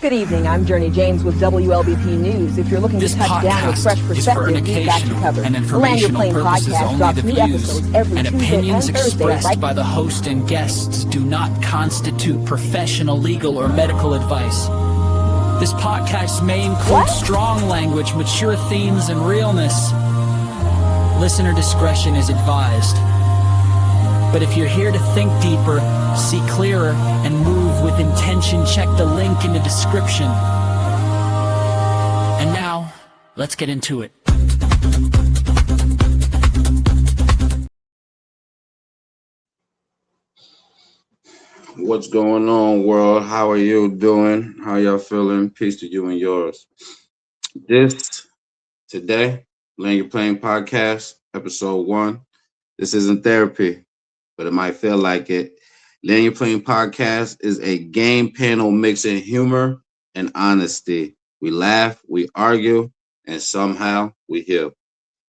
Good evening, I'm Journey James with WLBP News. If you're looking to touch down with fresh perspective, we've got you covered. The Land Your Plane podcast drops new episodes every Tuesday Opinions and Thursday. expressed by the host and guests do not constitute professional, legal, or medical advice. This podcast may include strong language, mature themes, and realness. Listener discretion is advised. But if you're here to think deeper, see clearer, and move with intention, check the link in the description. And now, let's get into it. What's going on, world? How are you doing? How y'all feeling? Peace to you and yours. Today, Land Your Plane podcast, episode 1. This isn't therapy, but it might feel like it. Land Your Plane podcast is a game panel mixing humor and honesty. We laugh, we argue, and somehow we heal.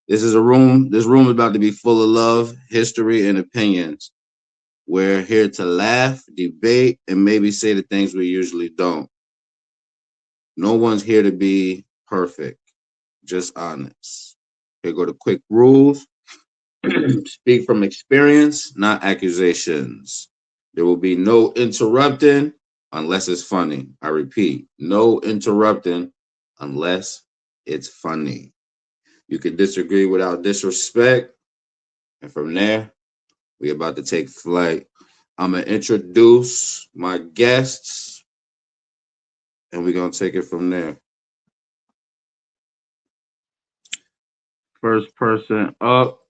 This room is about to be full of love, history, and opinions. We're here to laugh, debate, and maybe say the things we usually don't. No one's here to be perfect, just honest. Here go the quick rules. Speak from experience, not accusations. There will be no interrupting unless it's funny. I repeat, no interrupting unless it's funny. You can disagree without disrespect. And from there, we're about to take flight. I'm going to introduce my guests, and we're going to take it from there. First person up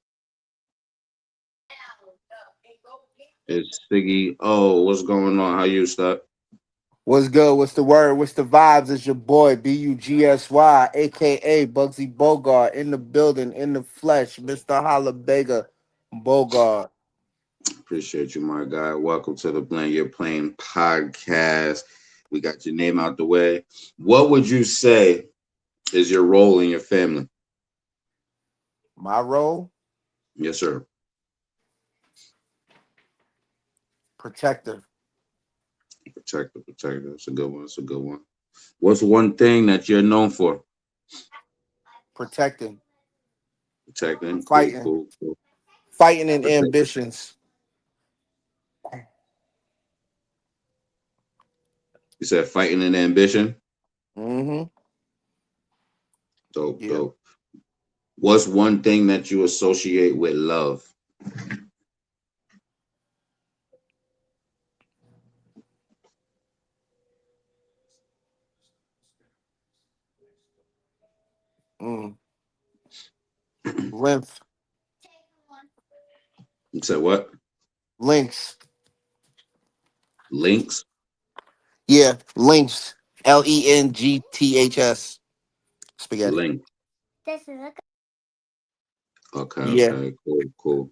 is Siggy. Oh, what's going on? How you, Stuck? What's good? What's the word? What's the vibes? It's your boy BUGSY, aka Bugsy Bogart, in the building, in the flesh, Mr. Hollabega Bogart. Appreciate you, my guy. Welcome to the Land Your Plane podcast. We got your name out the way. What would you say is your role in your family? My role? Yes, sir. Protector. Protector. That's a good one. What's one thing that you're known for? Protecting. Fighting. Cool. Fighting and ambitions. You said fighting and ambition? Mm-hmm. Dope. What's one thing that you associate with love? Lymph. You said what? Links. Links? Yeah, links. LENGTHS. Spaghetti. Links. Okay, Yeah. Cool.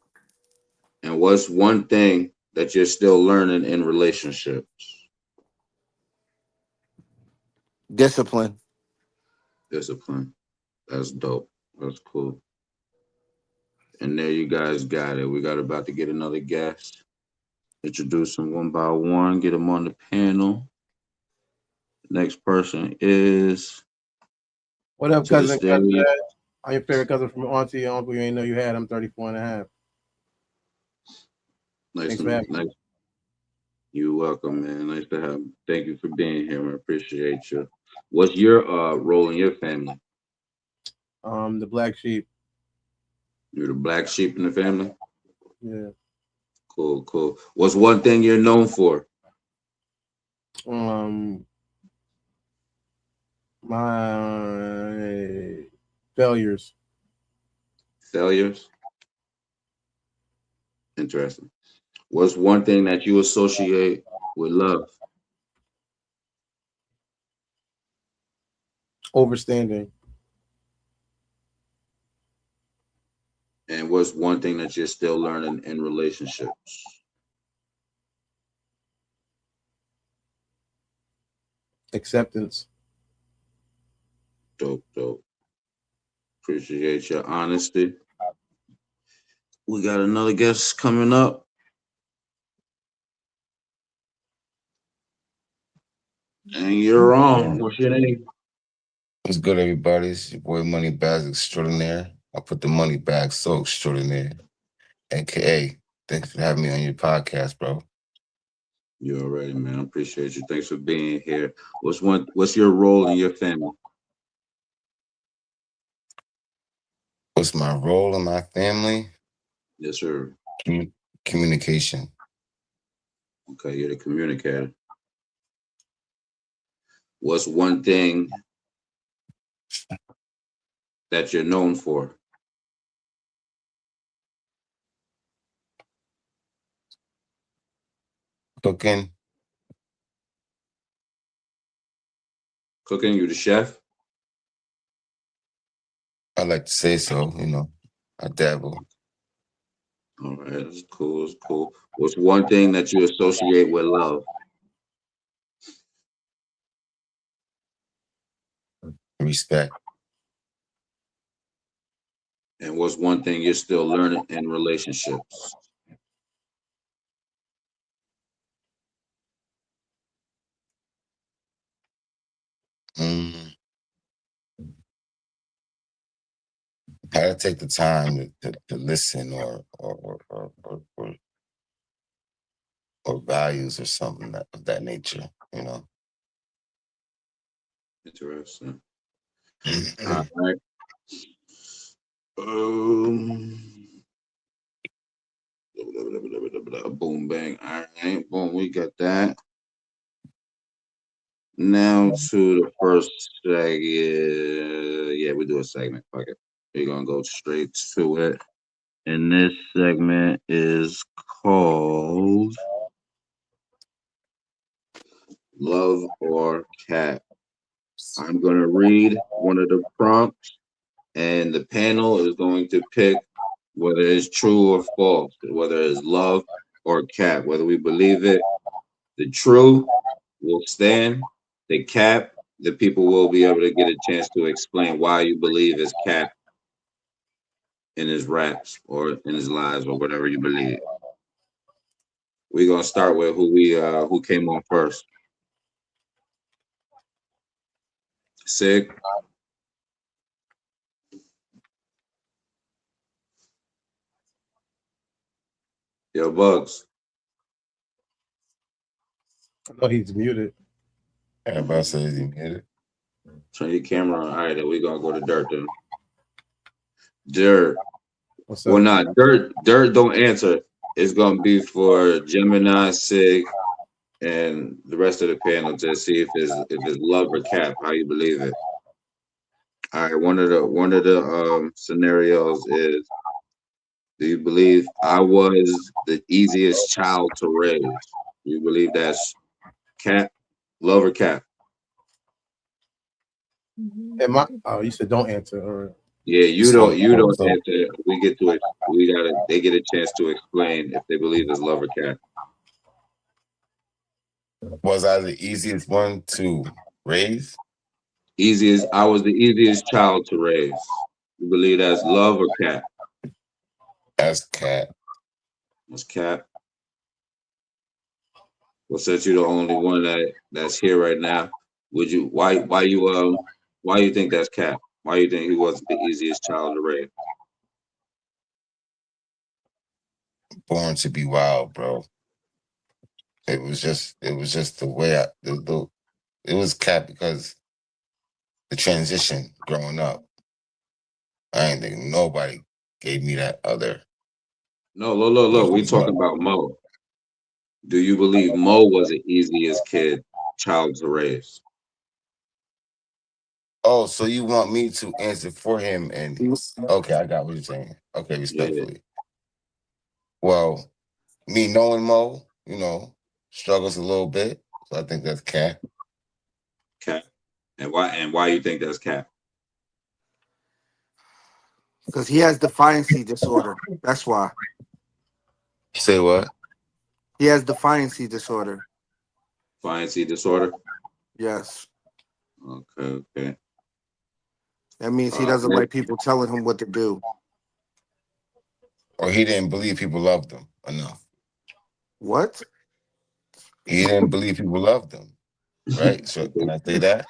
And what's one thing that you're still learning in relationships? Discipline. That's dope. That's cool. And there you guys got it. We got about to get another guest. Introduce them one by one. Get them on the panel. Next person is... What up, cousin? I'm your favorite cousin from auntie and uncle you ain't know you had. I'm 34 and a half. Nice. You're welcome, man. Nice to have you. Thank you for being here. I appreciate you. What's your role in your family? The black sheep. You're the black sheep in the family? Yeah. Cool. What's one thing you're known for? My failures. Interesting. What's one thing that you associate with love? Overstanding. And what's one thing that you're still learning in relationships? Acceptance. Dope. Appreciate your honesty. We got another guest coming up. And you're wrong. What's your name? What's good, everybody? It's your boy Money Bags Extraordinaire. I put the money bag so extraordinaire. AKA, thanks for having me on your podcast, bro. You already, man. I appreciate you. Thanks for being here. What's your role in your family? What's my role in my family? Yes, sir. Communication. Okay, you're the communicator. What's one thing that you're known for? Cooking. Cooking, you the chef? I like to say so, I dabble. All right, that's cool. It's cool. What's one thing that you associate with love? Respect. And what's one thing you're still learning in relationships? Mm. How to take the time to listen or values or something of that nature, Interesting. All right. Boom, bang. All right. Boom, we got that. Now to the first segment. Yeah, we do a segment. Fuck it. We're gonna go straight to it. And this segment is called Love or Cat. I'm gonna read one of the prompts, and the panel is going to pick whether it's true or false, whether it's love or cat, whether we believe it. The true will stand. The cap, the people will be able to get a chance to explain why you believe is cap in his raps or in his lives or whatever you believe. We're gonna start with who came on first. Sig. Yo, Bugs. I know he's muted. Everybody says he muted. Turn your camera on. All right, then we're gonna go to Dirt then. Dirt. What's Well, up? not Dirt. Dirt don't answer. It's gonna be for Gemini, Sig, and the rest of the panel to see if it's love or cap. How you believe it? All right. One of the scenarios is: do you believe I was the easiest child to raise? Do you believe that's cap, love or cap? Am I? Oh, you said don't answer. All right. Yeah, you don't. You So, don't so answer. We get to it. We gotta. They get a chance to explain if they believe it's love or cap. was I the easiest one to raise? Easiest. I was the easiest child to raise. You believe that's love or cap? As cat. That's cap. Well, since you're the only one that's here right now, would you? Why you think that's cap? Why you think he wasn't the easiest child to raise? Born to be wild, bro. It was just the way it was cat because the transition growing up. I ain't think nobody gave me that other. No, look. We But talking about Mo. Do you believe Mo was the easiest child to raise? oh, so you want me to answer for him? And okay, I got what you're saying. Okay, Yeah, respectfully. Well, me knowing Mo, struggles a little bit, so I think that's cat. cap. And why? And why you think that's cap? Because he has defiancy disorder. That's why. Say what? He has defiancy disorder. Defiancy disorder. Yes. Okay, okay. That means he doesn't Next. like people telling him what to do. Or he didn't believe people loved him enough. What? He didn't believe people loved him. right? So can I say that?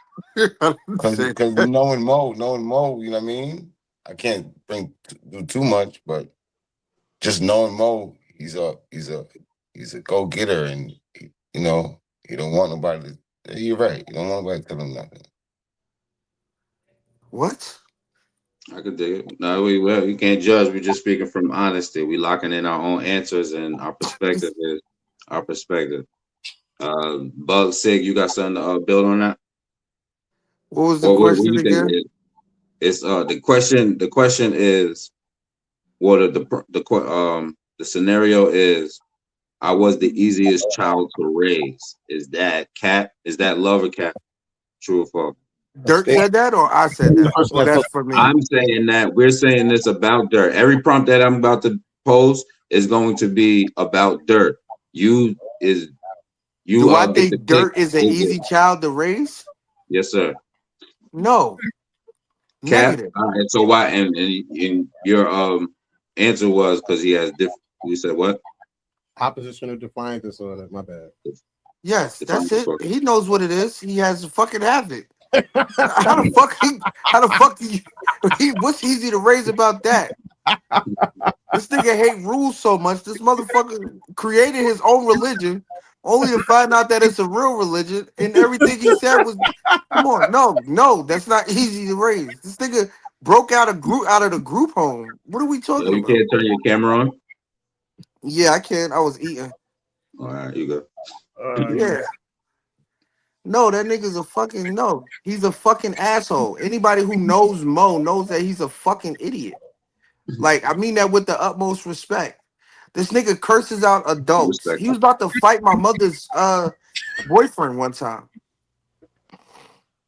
Because knowing Mo, you know what I mean? I can't do too much, but just knowing Mo, he's a go getter, and you know he don't want nobody to. You're right. You don't want nobody to tell him nothing. What? I could dig it. No, we can't judge. We're just speaking from honesty. We locking in our own answers, and our perspective is our perspective. Bug Sig, you got something to build on that? What was the Or what do question you think? again? It's the question. The question is, what are the scenario is, I was the easiest child to raise. Is that cap? Is that love or cap? True or false? Dirt said that, or I said The that, person or that that's said for me. I'm saying that we're saying this about dirt. Every prompt that I'm about to pose is going to be about dirt. You is you Do I get to think pick. Dirt is an Is it easy child to raise? yes, sir? No, Cap. negative. All right. So why? And your answer was because he has different. You said what? oppositional defiance disorder. My bad. Yes, Define that's the it. fuck. He knows what it is. He has to fucking have it. How the fuck do you? What's easy to raise about that? This nigga hate rules so much. This motherfucker created his own religion, only to find out that it's a real religion, and everything he said was, "Come on, no, that's not easy to raise." This nigga broke out of the group home. What are we Yo, talking you about? can't turn your camera on. Yeah, I can. I was eating. All right, you go. Yeah. No, that nigga's a fucking no. He's a fucking asshole. Anybody who knows Mo knows that he's a fucking idiot. Like, I mean that with the utmost respect. This nigga curses out adults. He Respectful. was about to fight my mother's boyfriend one time.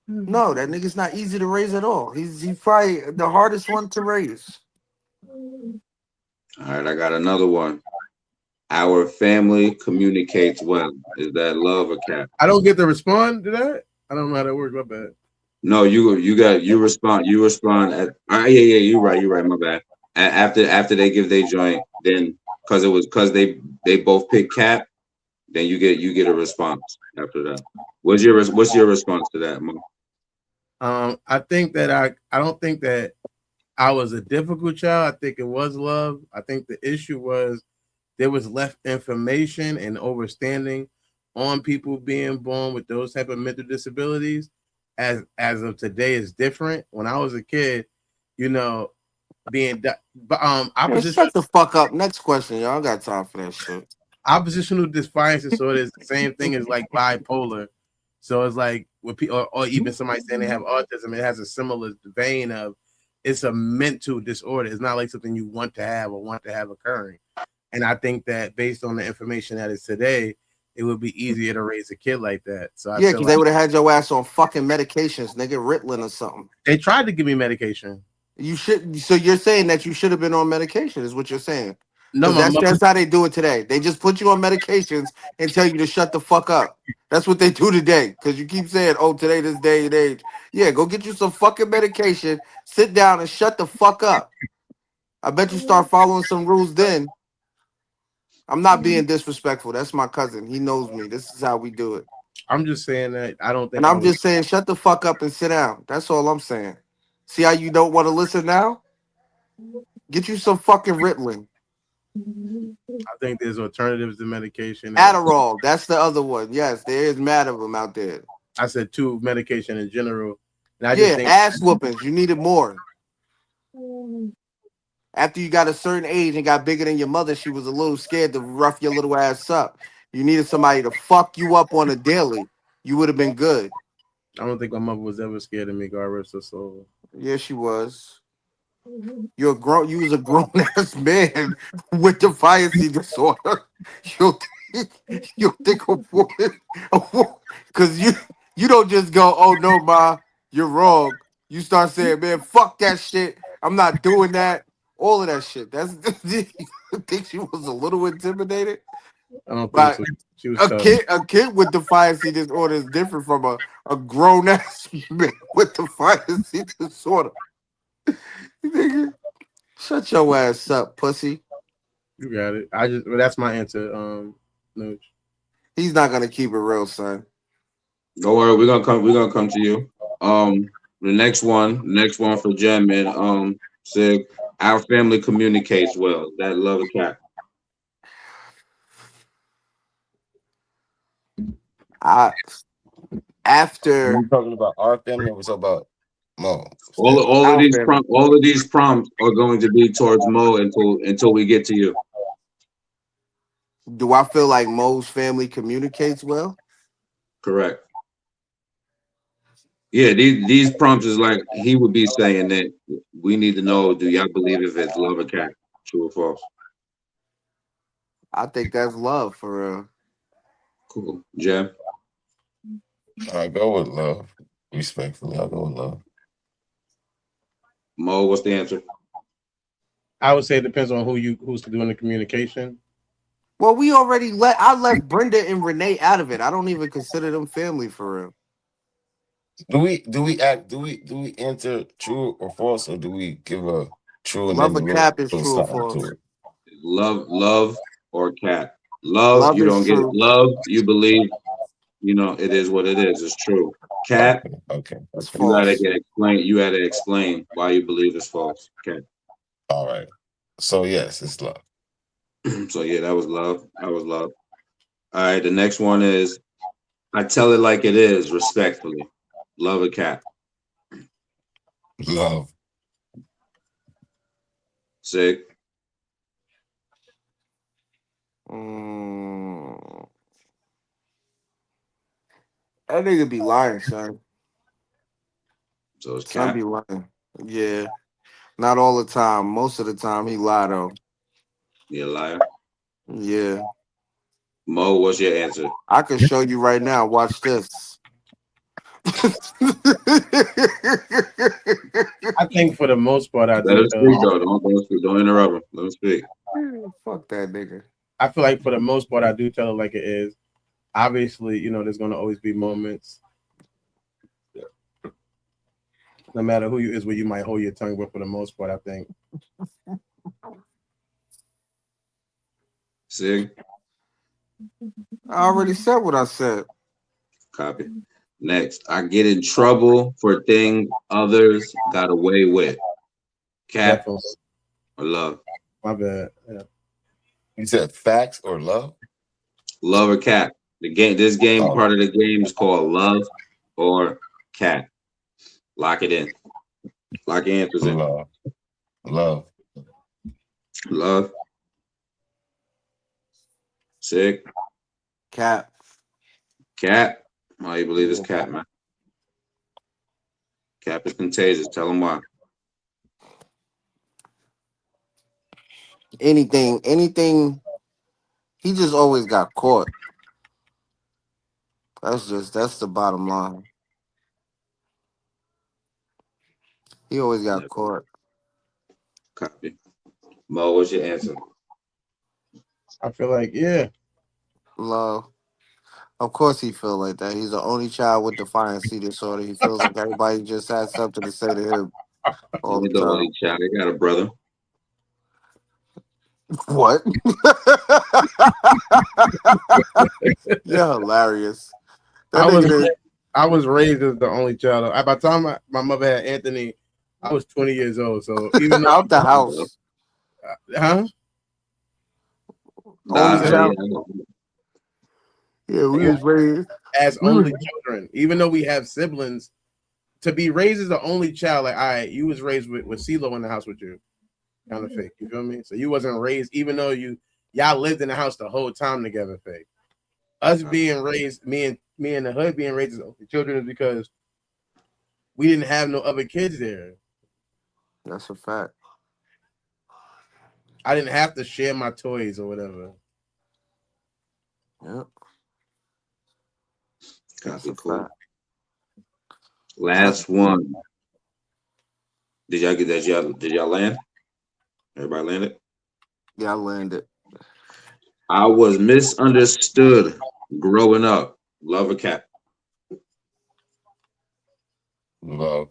No, that nigga's not easy to raise at all. He's probably the hardest one to raise. All right, I got another one. Our family communicates well. Is that love or cap? I don't get to respond to that. I don't know how that works. My bad. No, you respond. You respond at. Yeah. You're right. My bad. After they give their joint, then because they both pick cap, then you get a response after that. What's your response to that, Mo? I think that I don't think that I was a difficult child. I think it was love. I think the issue was there was less information and overstanding on people being born with those type of mental disabilities. As of today is different. When I was a kid, you know, Man, opposition shut the fuck up. Next question, y'all. I got time for that shit. oppositional defiance disorder is the same thing as like bipolar. So it's like with people, or even somebody saying they have autism, it has a similar vein of it's a mental disorder. It's not like something you want to have or want to have occurring. And I think that based on the information that is today, it would be easier to raise a kid like that. So I Yeah, feel because like they would have had your ass on fucking medications, nigga, Ritalin or something. they tried to give me medication. You should. So you're saying that you should have been on medication, is what you're saying? No, Because my mother. that's how they do it today. They just put you on medications and tell you to shut the fuck up. That's what they do today. Because you keep saying, "Oh, today, this day and age." Yeah, go get you some fucking medication. Sit down and shut the fuck up. I bet you start following some rules then. I'm not being disrespectful. That's my cousin. He knows me. This is how we do it. I'm just saying that I don't And think I I'm was. just saying, shut the fuck up and sit down. That's all I'm saying. See how you don't want to listen now? Get you some fucking Ritalin. I think there's alternatives to medication. And Adderall. That's the other one. Yes, there is mad of them out there. I said two medication in general. And I just Yeah, think ass whoopings. You needed more. After you got a certain age and got bigger than your mother, she was a little scared to rough your little ass up. You needed somebody to fuck you up on a daily. You would have been good. I don't think my mother was ever scared of me, God rest her soul. Yeah, she was. You was a grown ass man with defiancy disorder. You'll you'll think a woman, because you don't just go, "Oh no, ma, you're wrong." You start saying, "Man, fuck that shit. I'm not doing that." All of that shit. That's you think she was a little intimidated. I don't think But so. She was tough. a kid with defiancy disorder is different from a grown ass man with defiancy disorder. Nigga, shut your ass up, pussy. You got it. Well, that's my answer. Nooch. He's not gonna keep it real, son. Don't worry, we're gonna come. We're gonna come to you. Next one for Jem and Sig. Our family communicates well. That love a cat. I Are after we talking about our family or we talking about Mo? our family. All of these prompts are going to be towards Mo until we get to you. Do I feel like Mo's family communicates well? Correct. Yeah, these prompts is like he would be saying that we need to know, do y'all believe if it's love or cat? True or false? I think that's love for real. Cool. Jem, I go with love. Respectfully, I go with love. Mo, what's the answer? I would say it depends on who's doing the communication. Well, I left Brenda and Renee out of it. I don't even consider them family for real. Do we answer true or false, or do we give a true and Love then a a cap is little true or something to false. it? Love or cat? Love, Love you is don't get true. love. You believe, it is what it is. It's true. Cat, Okay, okay, It's okay. you gotta false. get explain. You gotta explain why you believe it's false. Cat. All right. So yes, it's love. So yeah, that was love. That was love. All right, the next one is I tell it like it is, respectfully. Love a cat. Love. Sick. Mm, that nigga be lying, son. So it's Son cat. be lying. Yeah. Not all the time. Most of the time he lie though. You a liar. Yeah. Mo, what's your answer? I can show you right now. Watch this. I think for the most part, I Let do him tell. speak though. Don't speak. Don't interrupt him. Let him speak. Fuck that nigga. I feel like for the most part, I do tell it like it is. Obviously, there's going to always be moments, no matter who you is, where you might hold your tongue. But for the most part, I think Sig. I already said what I said. Copy. Next, I get in trouble for things others got away with. Cat definitely. or love? My bad. Yeah. You said facts or love? Love or cat? This game Oh, part of the game is called love or cat. Lock it in. Lock your answers in. love. Love. Love. Sick. Cap. Cat. Why you believe it's cat, man? Cap is contagious. Tell him why. Anything. He just always got caught. That's the bottom line. He always got Never. caught. Copy. Mo, what's your answer? I feel like, yeah, Love. Of course he feel like that. He's the only child with defiance disorder. He feels like everybody just has something to say to him You all the ain't the time. only child. I got a brother. What? You're hilarious. That I was nigga I was raised as the only child. By the time my mother had Anthony, I was 20 years old. So even did though, out the house. huh? Only Nah, Even yeah, child. Yeah, we was raised. as We was only children, even though we have siblings, to be raised as the only child, like, all right, you was raised with CeeLo in the house with you, kind of fake. You feel me? So you wasn't raised, even though y'all lived in the house the whole time together, fake. Us being raised, me and the hood being raised as only children is because we didn't have no other kids there. That's a fact. I didn't have to share my toys or whatever. Yep. That's copy. a Cool. fact. Last one. Did y'all get that? Did y'all land? Everybody landed? Yeah, I landed. I was misunderstood growing up. Love a cat. Love.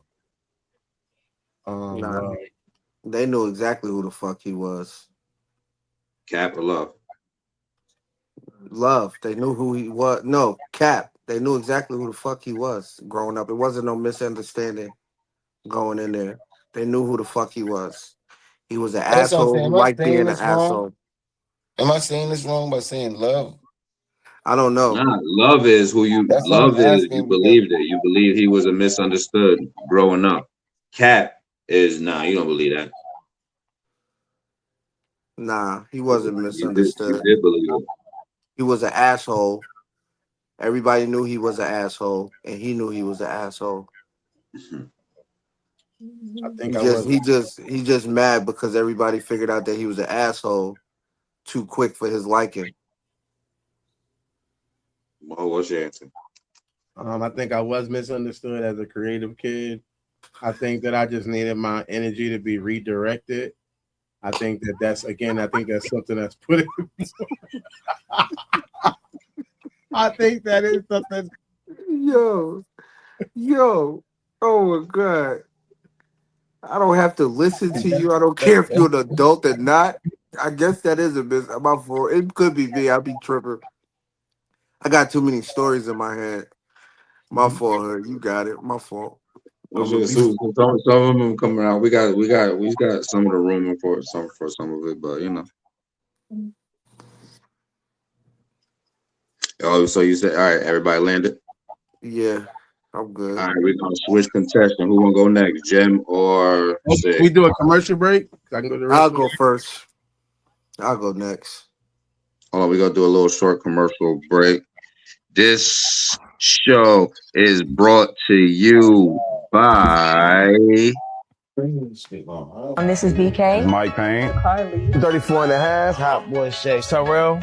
Nah, Wow. they knew exactly who the fuck he was. Cat or love? Love. They knew who he was. No, Cap. They knew exactly who the fuck he was growing up. It wasn't no misunderstanding going in there. They knew who the fuck he was. He was an That's what I'm asshole saying. who Am I liked saying being an this wrong? asshole. Am I saying this wrong by saying love? I don't know. Nah, love is who you That's what I'm love is you asking because believed it. You believe he was a misunderstood growing up. Cap is nah, you don't believe that. Nah, he wasn't You misunderstood. did believe it. He was an asshole. Everybody knew he was an asshole, and he knew he was an asshole. I think He I just was. he just mad because everybody figured out that he was an asshole too quick for his liking. Well, what's your answer? I think I was misunderstood as a creative kid. I think that I just needed my energy to be redirected. I think that that's again. I think that's something that's put in. I think that is something. Yo, yo, oh my god! I don't have to listen to you. I don't care if you're an adult or not. I guess that is a bit. My fault. It could be me. I'll be tripping. I got too many stories in my head. My fault. Her. You got it. My fault. What's I'm gonna your be. some of them coming out. We got some of the rumor for some of it, but you know. Oh, so you said all right, everybody landed? Yeah, I'm good. All right, we're gonna switch contestant. Who wanna go next? Jim or We Sig? do a commercial break. I can go to the I'll restroom. go first. I'll go next. Hold on, we're gonna do a little short commercial break. This show is brought to you by This is BK. Mike Payne. Carly. 34 and a half. Hot boy Shay. Tyrell.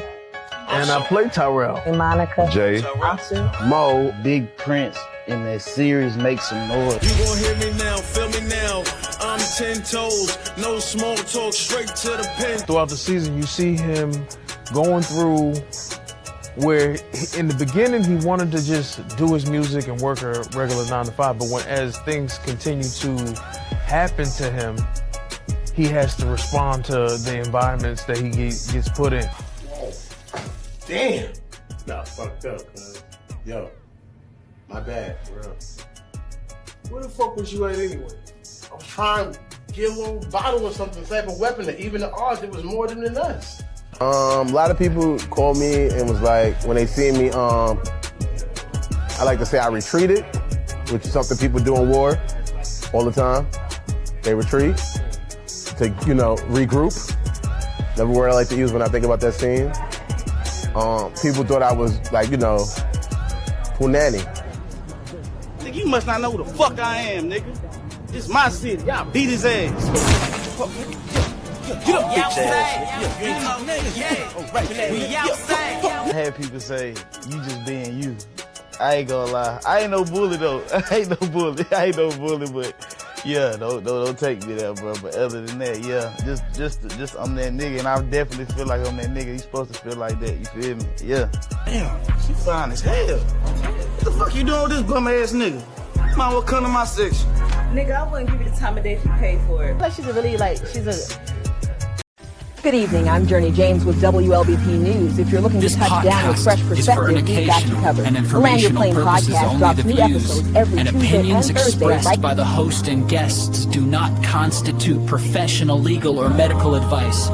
And I play Tyrell. Monica. Jay. Asu. Mo. Big Prince in that series make some noise. You gon' hear me now, feel me now. I'm 10 toes, no small talk, straight to the pen. Throughout the season, you see him going through where in the beginning he wanted to just do his music and work a regular 9 to 5, but as things continue to happen to him, he has to respond to the environments that he gets put in. Damn. Nah, fucked up, cuz. Yo, my bad, bro. Where the fuck was you at anyway? I was trying to get a little bottle or something, type of weapon that even the odds, it was more than us. A lot of people call me and was like, when they see me, I like to say I retreated, which is something people do in war all the time. They retreat to, regroup. Another word I like to use when I think about that scene. People thought I was like, punani. Nigga, you must not know who the fuck I am, nigga. This my city. Y'all beat his ass. Get up, bitch ass. You ain't no nigga. Yeah. We outside. I had people say, you just being you. I ain't gonna lie. I ain't no bully though. I ain't no bully, but yeah, don't take me there, bro. But other than that, yeah, just I'm that nigga, and I definitely feel like I'm that nigga. You supposed to feel like that. You feel me? Yeah. Damn, she fine as hell. What the fuck you doing with this bum ass nigga? Might well come to my section. Nigga, I wouldn't give you the time of day if you paid for it. Like she's a Good evening, I'm Journey James with WLBP News. If you're looking to touch down with fresh perspective, we've got you covered. And The Land Your informational Plane purposes podcast only. drops The new views episodes every and Tuesday and opinions Thursday. expressed Right? by the host and guests do not constitute professional, legal, or medical advice.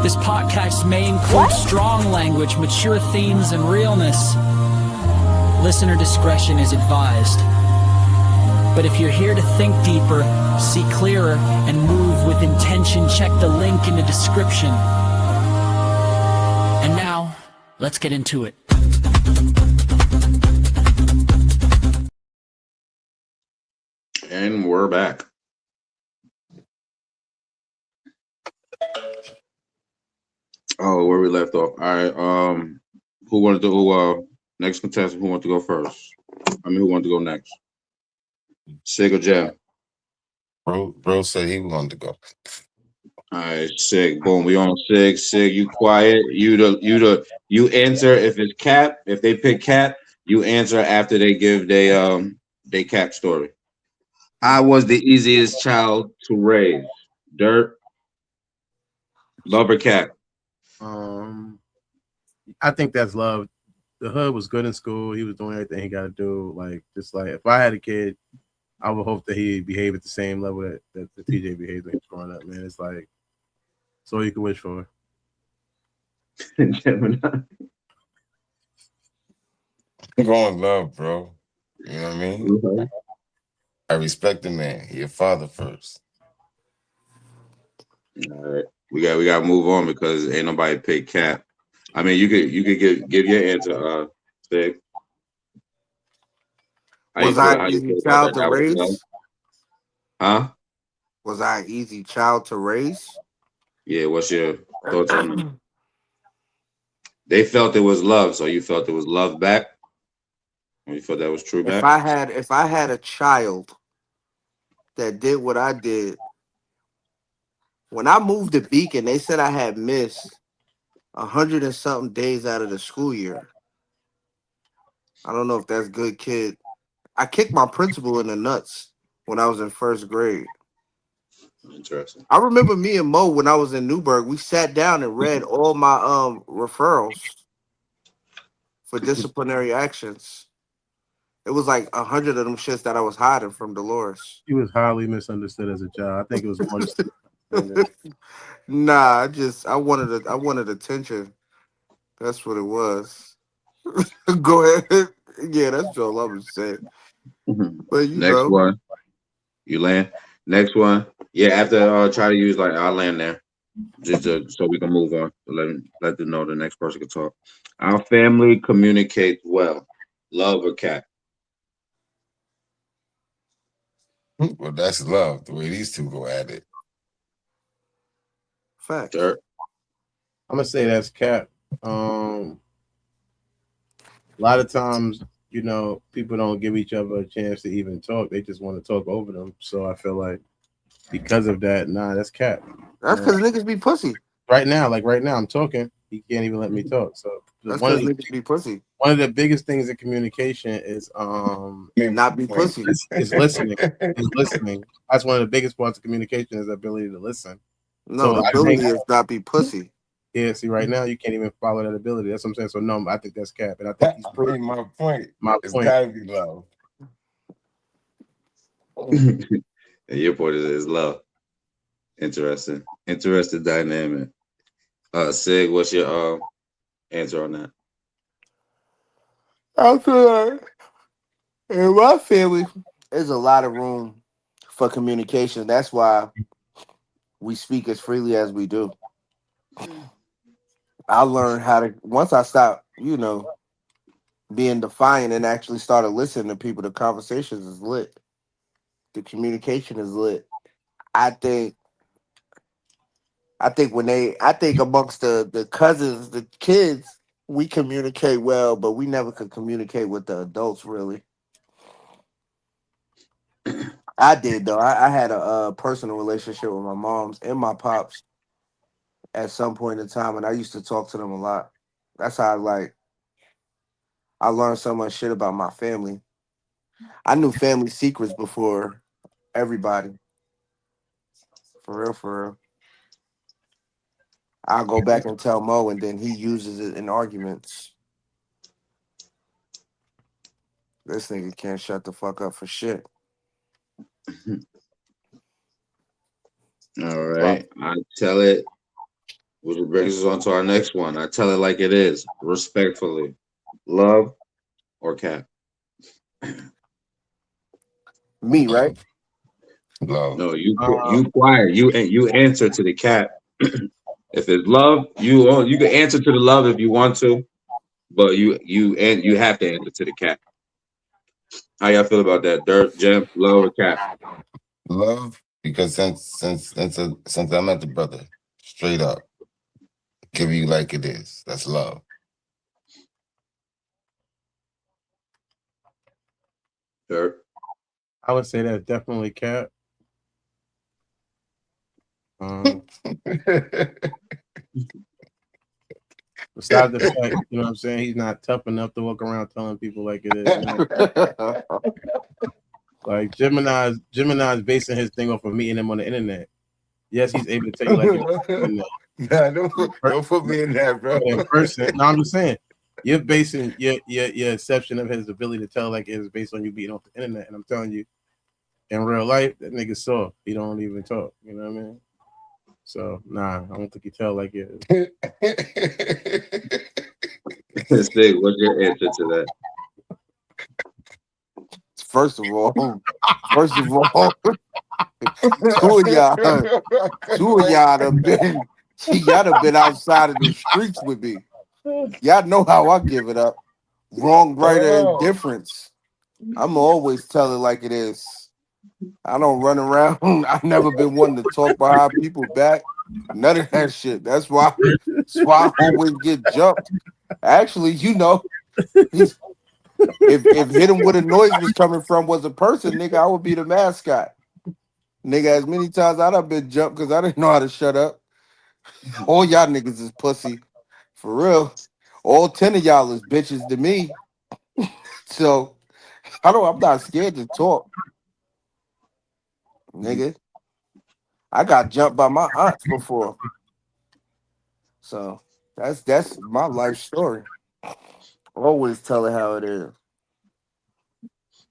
This podcast may include strong language, mature themes, and realness. Listener discretion is advised. But if you're here to think deeper, see clearer, and move with intention, check the link in the description. And now, let's get into it. And we're back. Oh, where we left off. All right. Who wanted to next contestant? Who wants to go first? Who wanted to go next? Sig or Jam? Bro said he wanted to go. All right, Sig. Boom. We on Sig. Sig, you quiet. You answer if it's Cap. If they pick Cap, you answer after they give they Cap story. I was the easiest child to raise. Dirt. Love or Cap? I think that's love. the hood was good in school. He was doing everything he got to do. Like just like if I had a kid, I would hope that he behave at the same level that the TJ behaved when he was growing up. Man, it's like it's all you can wish for. Gemini. I'm going love, bro. You know what I mean? I respect the man. He a father first. All right, we got to move on because ain't nobody pick Cap. I mean, you could give your answer, Sig. Was I an How you easy feel about child that? to That was love, raise? huh? Was I an easy child to raise? Yeah. What's your thoughts on that? They felt it was love, so you felt it was love back. Or you felt that was true If back. I had a child that did what I did, when I moved to Beacon, they said I had missed 100 and something days out of the school year. I don't know if that's good, kid. I kicked my principal in the nuts when I was in first grade. Interesting. I remember me and Mo when I was in Newburgh, we sat down and read all my referrals for disciplinary actions. It was like 100 of them shits that I was hiding from Dolores. He was highly misunderstood as a child. I think it was more just Nah, I wanted attention. That's what it was. Go ahead. Yeah, that's all I'm saying. But you Next know, one, you land. Next one, yeah. After try to use like I'll land there, so we can move on. Let them know the next person can talk. Our family communicates well. Love or Cap? Well, that's love. The way these two go at it. facts. Sure. I'm gonna say that's Cap. A lot of times, you know, people don't give each other a chance to even talk. They just want to talk over them. So I feel like because of that, nah, that's Cap. That's because niggas be pussy. Right now, I'm talking. He can't even let me talk. So That's because niggas be pussy. one of the biggest things in communication is Not be pussy. is listening. Is listening. That's one of the biggest parts of communication is the ability to listen. No, the ability is not be pussy. Yeah, see, right now you can't even follow that ability. That's what I'm saying. So no, I think that's Cap, and I think he's proving my point. It's point. gotta be love. And your point is love. Interesting dynamic. Sig, what's your answer on that? I feel like in my family, there's a lot of room for communication. That's why we speak as freely as we do. I learned how to once I stopped, being defiant and actually started listening to people. The conversations is lit. The communication is lit. I think. I think amongst the cousins, the kids, we communicate well, but we never could communicate with the adults really. I did though. I had a personal relationship with my moms and my pops at some point in time, and I used to talk to them a lot. That's how I learned so much shit about my family. I knew family secrets before everybody. For real, for real. I'll go back and tell Mo, and then he uses it in arguments. This nigga can't shut the fuck up for shit. All right, I tell it. Which brings us on to our next one. I tell it like it is, respectfully. Love or Cap? Me, right? Love. No, you quiet. You answer to the Cap. If it's love, you can answer to the love if you want to, but you have to answer to the Cap. How y'all feel about that? Dirt, Gem, love or Cap? Love, because since I met the brother, straight up, give you like it is. That's love. Dirt. I would say that's definitely Cap. Besides the fact, you know what I'm saying, he's not tough enough to walk around telling people like it is. You know? Like Gemini's basing his thing off of meeting him on the internet. Yes, he's able to tell you like it is. Nah, don't put me in that, bro. In person. No, I'm just saying. you're basing your exception of his ability to tell like it is based on you being off the internet. And I'm telling you, in real life, that nigga soft. He don't even talk. You know what I mean? So nah, I don't think he tell like it. Sig, what's your answer to that? First of all, two of y'all have been y'all have been outside of the streets with me. Y'all know how I give it up. Wrong, right, or indifference. I'm always tell it like it is. I don't run around. I've never been one to talk behind people back. None of that shit. That's why I always get jumped. Actually, if hit him where the noise was coming from was a person, nigga, I would be the mascot. Nigga, as many times I've been jumped because I didn't know how to shut up. All y'all niggas is pussy. For real. All 10 of y'all is bitches to me. So I'm not scared to talk. Nigga. I got jumped by my aunts before. So that's my life story. Always tell it how it is.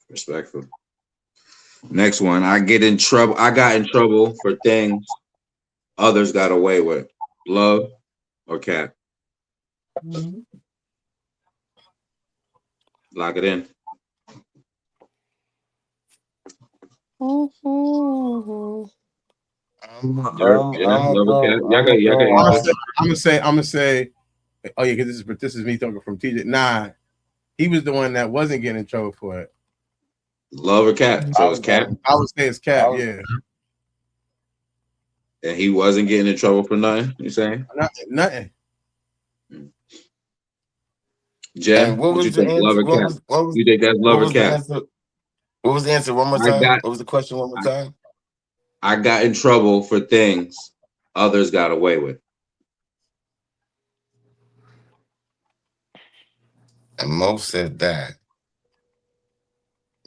Respectful. Next one. I got in trouble for things others got away with. Love or cap? Lock it in. I'm gonna say. Oh yeah, because this is me talking from TJ. Nah, he was the one that wasn't getting in trouble for it. Love or cap? So it's cap. I would say it's cap. Yeah. And he wasn't getting in trouble for nothing. You saying? Nothing. Jeff, what was you the think? answer? Love or cap? You think that's love or cap? What was the answer? One more time. What was the question? One more time. I got in trouble for things others got away with. And Mo said that.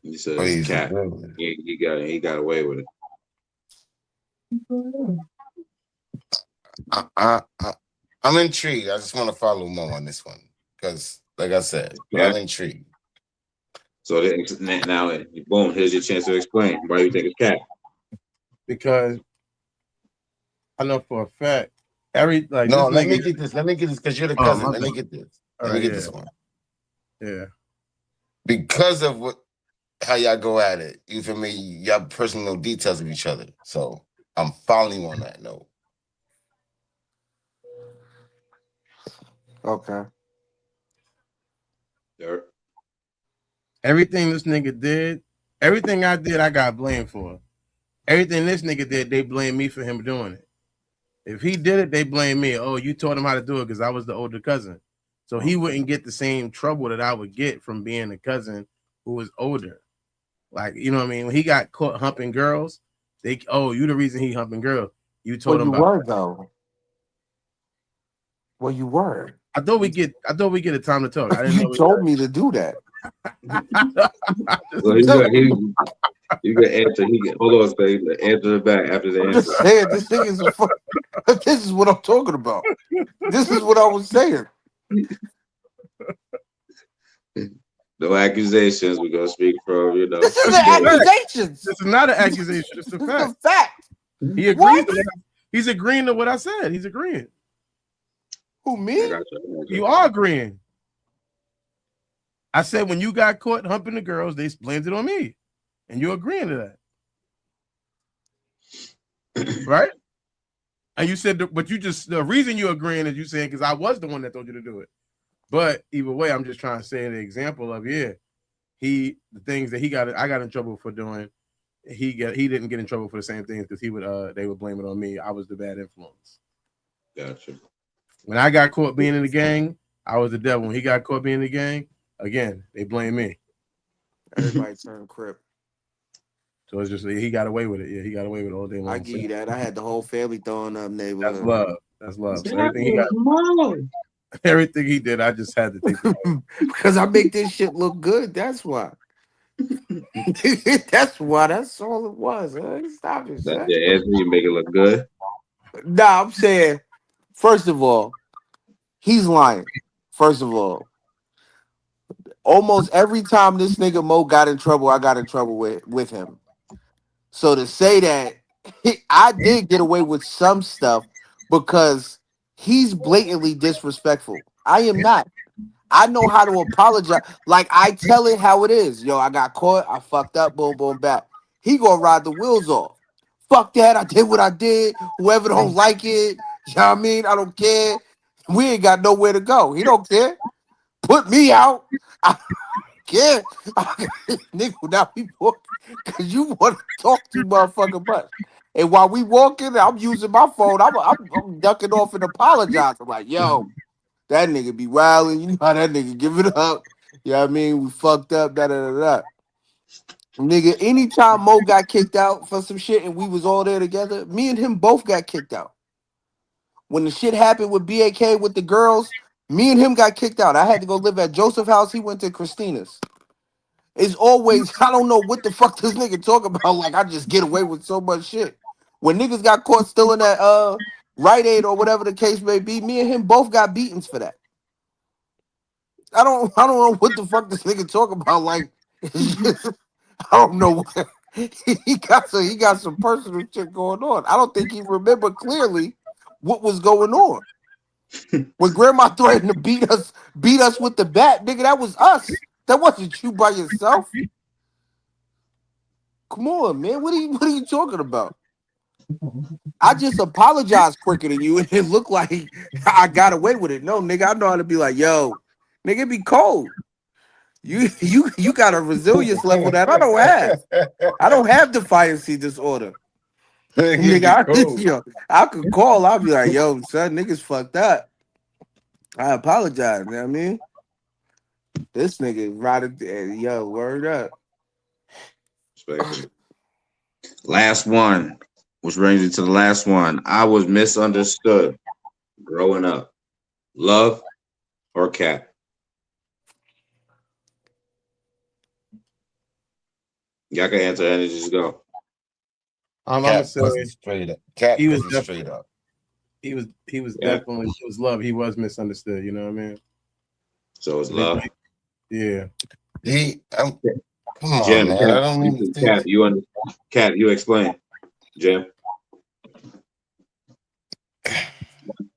He said it's cap. He got away with it. I'm intrigued. I just want to follow Mo on this one because, like I said, I'm intrigued. So now, boom, here's your chance to explain why you think it's cap. Because I know for a fact let me get this because you're the cousin. Let me get this. Let me get this one. Yeah. Because of how y'all go at it, you feel me? Y'all personal details of each other. So I'm following you on that note. Okay. Everything this nigga did, everything I did, I got blamed for. Everything this nigga did, they blame me for him doing it. If he did it, they blame me. Oh, you taught him how to do it because I was the older cousin. So he wouldn't get the same trouble that I would get from being a cousin who was older. Like, you know what I mean? When he got caught humping girls, you the reason he humping girls. You told him about were, though. Well, you were. I thought we get a time to talk. I didn't know you told me to do that. Well, you got answer. Hold on, Spade. Answer it back after the answer. Just saying, this thing is this is what I'm talking about. This is what I was saying. No accusations. We're gonna speak from, This is an accusation. This is not an accusation. It's a fact. This is a fact. He agrees. He's agreeing to what I said. He's agreeing. Who, me? You are agreeing. I said when you got caught humping the girls, they blamed it on me. And you're agreeing to that. Right? And you said, but the reason you're agreeing is you saying because I was the one that told you to do it. But either way, I'm just trying to say the example of, the things that I got in trouble for doing. He didn't get in trouble for the same things because they would blame it on me. I was the bad influence. Gotcha. When I got caught being in the gang, I was the devil. When he got caught being in the gang, again, they blame me. Everybody turned crip. So it's just he got away with it. Yeah, he got away with it all day long. I give you that. I had the whole family throwing up neighborhood. That's love. That's love. So everything he did, I just had to think about it. Because I make this shit look good. That's why. That's why. That's all it was. Stop it. That's the answer. You make it look good. Nah, I'm saying, first of all, he's lying. First of all, Almost every time this nigga Mo got in trouble, I got in trouble with him. So to say that I did get away with some stuff because he's blatantly disrespectful. I am not. I know how to apologize. Like I tell it how it is. Yo, I got caught. I fucked up. Boom, boom, back. He gonna ride the wheels off. Fuck that. I did what I did. Whoever don't like it, you know what I mean? I don't care. We ain't got nowhere to go. He don't care. Put me out. I don't care. Nigga, now we walking because you want to talk too motherfucking much. And while we walking, I'm using my phone. I'm ducking off and apologizing. Like, yo, that nigga be wilding. You know how that nigga give it up. You know what I mean? We fucked up, da da da da. Nigga, anytime Mo got kicked out for some shit and we was all there together, me and him both got kicked out. When the shit happened with BAK with the girls, me and him got kicked out. I had to go live at Joseph's house. He went to Christina's. It's always, I don't know what the fuck this nigga talk about. Like, I just get away with so much shit. When niggas got caught stealing that Rite Aid or whatever the case may be, me and him both got beatings for that. I don't know what the fuck this nigga talk about. Like, I don't know. He got some personal shit going on. I don't think he remember clearly what was going on. When grandma threatened to beat us with the bat, nigga, that was us. That wasn't you by yourself. Come on, man. What are you talking about? I just apologized quicker than you, and it looked like I got away with it. No, nigga, I know how to be like, yo, nigga, be cold. You got a resilience level that I don't have. I don't have defiancy disorder. Nigga, I could call. I'll be like, yo, son, niggas fucked up. I apologize. You know what I mean? This nigga right, yo, word up. Respectfully. Last one, which brings you to the last one. I was misunderstood growing up. Love or cat? Y'all can answer and just go. I'm gonna say straight up. Cat he was because he's straight up. He was Yeah. definitely it was love. He was misunderstood. You know what I mean? So it's love. Yeah. Come on, Jim, man. Cat, I don't mean to Cat, Cat, you explain. Jim.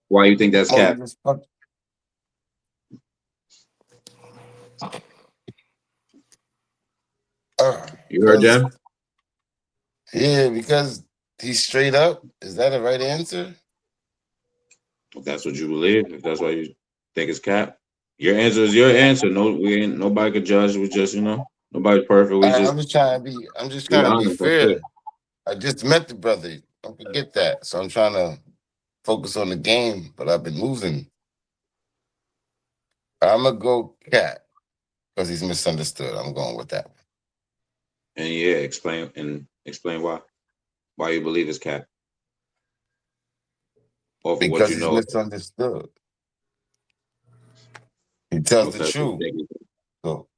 Why you think that's Cat? You heard Jim? Yeah, because he's straight up. Is that a right answer? If that's what you believe, if that's why you think it's Cat, your answer is your answer. No, we ain't nobody could judge. We just, nobody's perfect. We just I'm just trying to be honest. That's fair. it. I just met the brother. Don't forget that. So I'm trying to focus on the game, but I've been losing. I'm gonna go Cat because he's misunderstood. I'm going with that. And yeah, explain why you believe it's Cat. Or for what Because you he's know. misunderstood. He tells the truth.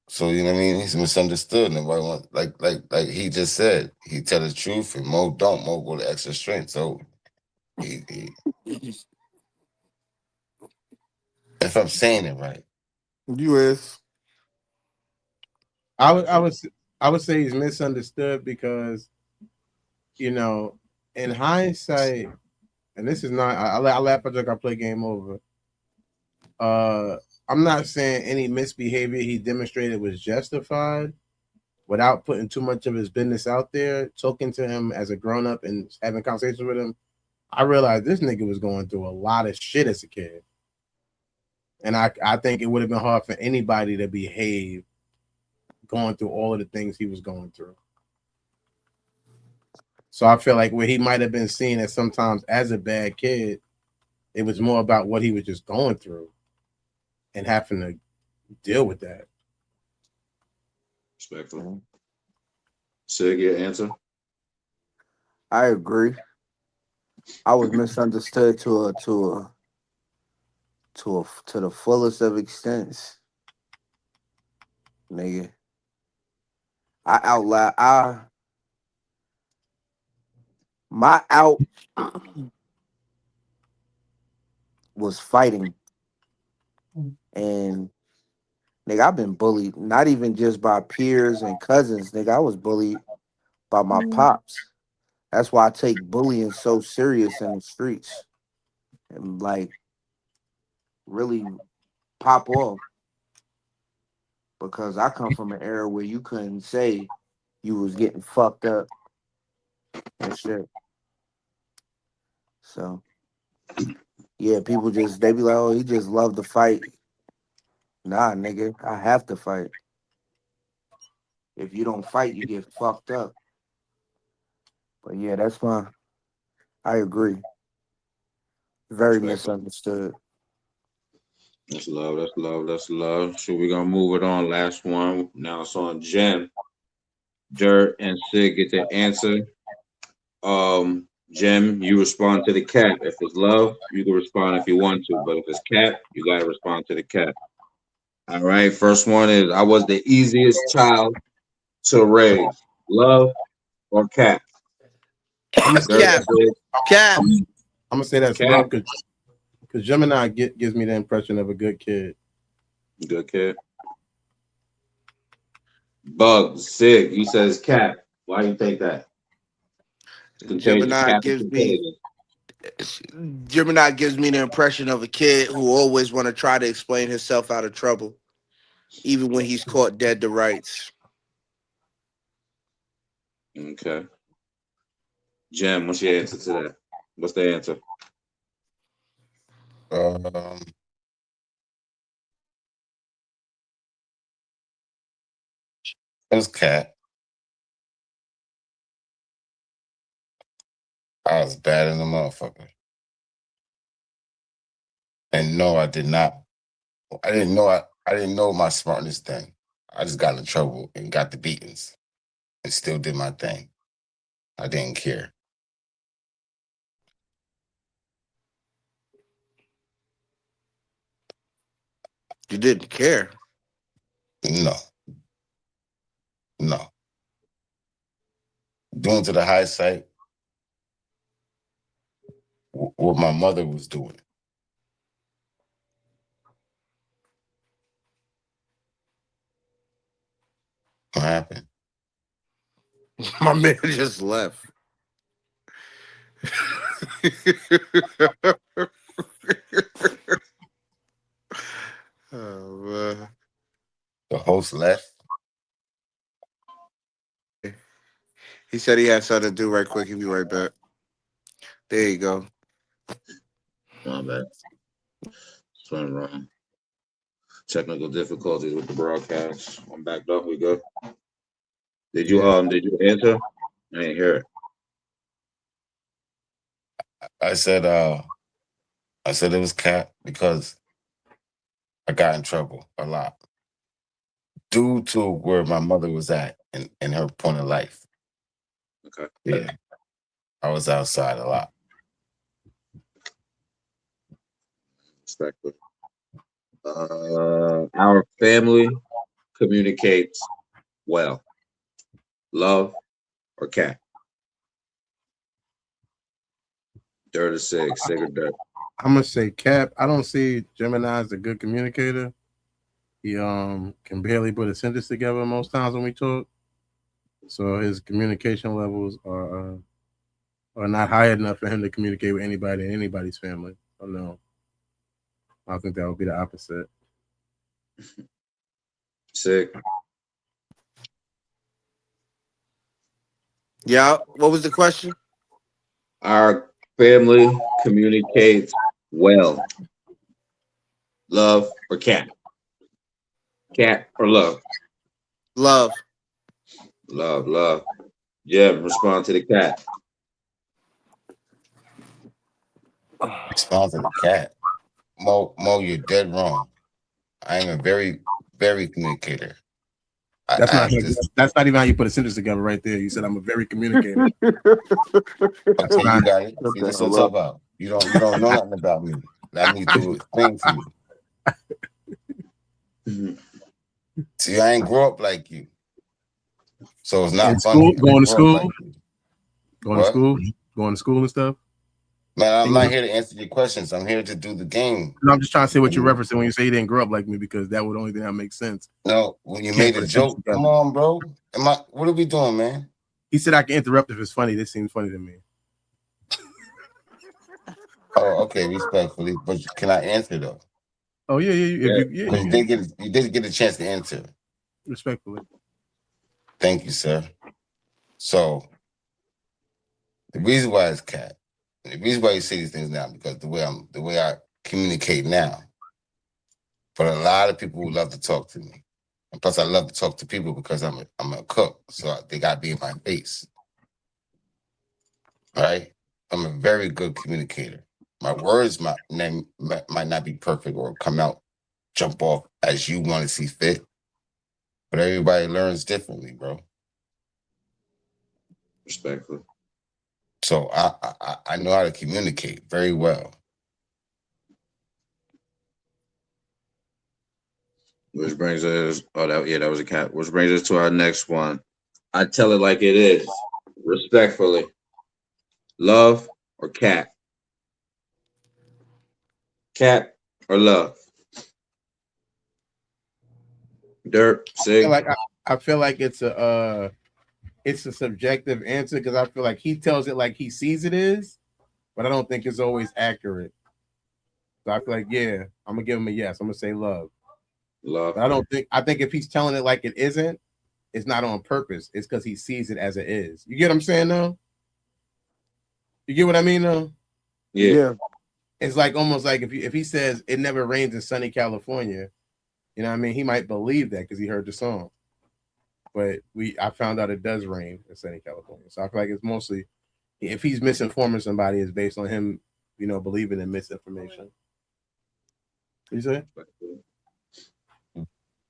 So you know what I mean? He's misunderstood. Nobody wants like he just said. He tell the truth and Mo don't. Mo go to extra strength. So he if I'm saying it right. You is. I would say he's misunderstood because, in hindsight, and this is not I laugh at joke, I play game over. I'm not saying any misbehavior he demonstrated was justified without putting too much of his business out there, talking to him as a grown up and having conversations with him. I realized this nigga was going through a lot of shit as a kid. And I think it would have been hard for anybody to behave going through all of the things he was going through. So I feel like where he might have been seen as sometimes as a bad kid, it was more about what he was just going through and having to deal with that. Respectful. Sig, your answer? I agree. I was misunderstood to the fullest of extents, nigga. My out was fighting, and Nigga, I've been bullied, not even just by peers and cousins. Nigga, I was bullied by my pops. That's why I take bullying so serious in the streets and like really pop off because I come from an era where you couldn't say you was getting fucked up and shit. So yeah, people just they be like, oh, he just loved to fight. Nah, nigga, I have to fight. If you don't fight, you get fucked up. But yeah, that's fine. I agree. Very misunderstood. That's love. That's love. That's love. So we're gonna move it on. Last one. Now it's on Jen. Dirt and Sid get the answer. Jen, you respond to the cat. If it's love, you can respond if you want to. But if it's cat, you gotta respond to the cat. All right. First one is I was the easiest child to raise. Love or cat? I'm gonna say Dirt, that. Sid, Cat. I'm gonna say that's cat. love because Gemini gives me the impression of a good kid. Good kid. Bugs, Sig, you says cat. Why do you think that? It's contagious. Gemini Cat is gives me contagious. Gemini gives me the impression of a kid who always want to try to explain himself out of trouble, even when he's caught dead to rights. Okay. Jem, what's your answer to that? What's the answer? It's cat. I was bad in the motherfucker. And no, I did not. I didn't know. I didn't know my smartness then. I just got in trouble and got the beatings, and still did my thing. I didn't care. You didn't care. No, no. Doing to the high side what my mother was doing. What happened? My man just left. Oh, man. The host left. He said he had something to do right quick. He'll be right back. There you go. My bad. Something wrong. Technical difficulties with the broadcast. I'm back up. We good. Did you answer? I didn't hear it. I said it was cat because I got in trouble a lot due to where my mother was at in her point of life. Okay. Yeah. I was outside a lot. Respectful. Our family communicates well. Love or cat? Dirt or Sig? Sig or dirt? I'm gonna say Cap. I don't see Gemini as a good communicator. He can barely put a sentence together most times when we talk. So his communication levels are not high enough for him to communicate with anybody in anybody's family. Oh no. I think that would be the opposite. Sig. Yeah. What was the question? Our family communicates well. Love or cat? Cat or love? Love. Love, love. Jim, respond to the cat. Respond to the cat. Mo, you're dead wrong. I am a very, very communicator. That's not even how you put a sentence together right there. You said I'm a very communicator. Okay, you got it. See, that's what I'm talking about. You don't know nothing about me. I need to explain to you. See, I ain't grow up like you. So it's not funny. Going to school? Like Going to school and stuff? Man, I'm not here to answer your questions. I'm here to do the game. No, I'm just trying to say what you're referencing when you say you didn't grow up like me, because that would only thing that makes sense. No, when you made a joke, come on, bro. What are we doing, man? He said I can interrupt if it's funny. This seems funny to me. Oh, okay, respectfully. But can I answer though? Oh yeah. You did get a chance to answer. Respectfully. Thank you, sir. So the reason why it's cat, the reason why you say these things now, because the way I communicate now. But a lot of people would love to talk to me. And plus I love to talk to people because I'm a cook. So they gotta be in my face. Right? I'm a very good communicator. My words might not be perfect or jump off as you want to see fit. But everybody learns differently, bro. Respectfully. So I know how to communicate very well. Which brings us, that was a cat. Which brings us to our next one. I tell it like it is, respectfully. Love or cat? Cat or love? Dirt, Sig. I feel like it's a subjective answer, because I feel like he tells it like he sees it is, but I don't think it's always accurate. So I feel like, yeah, I'm gonna give him a yes. I'm gonna say love. Love. But I think if he's telling it like it isn't, it's not on purpose. It's because he sees it as it is. You get what I'm saying though? You get what I mean though? Yeah. It's like almost like if he says it never rains in sunny California, you know what I mean? He might believe that because he heard the song. But I found out it does rain in sunny California. So I feel like it's mostly, if he's misinforming somebody, it's based on him, believing in misinformation. You say?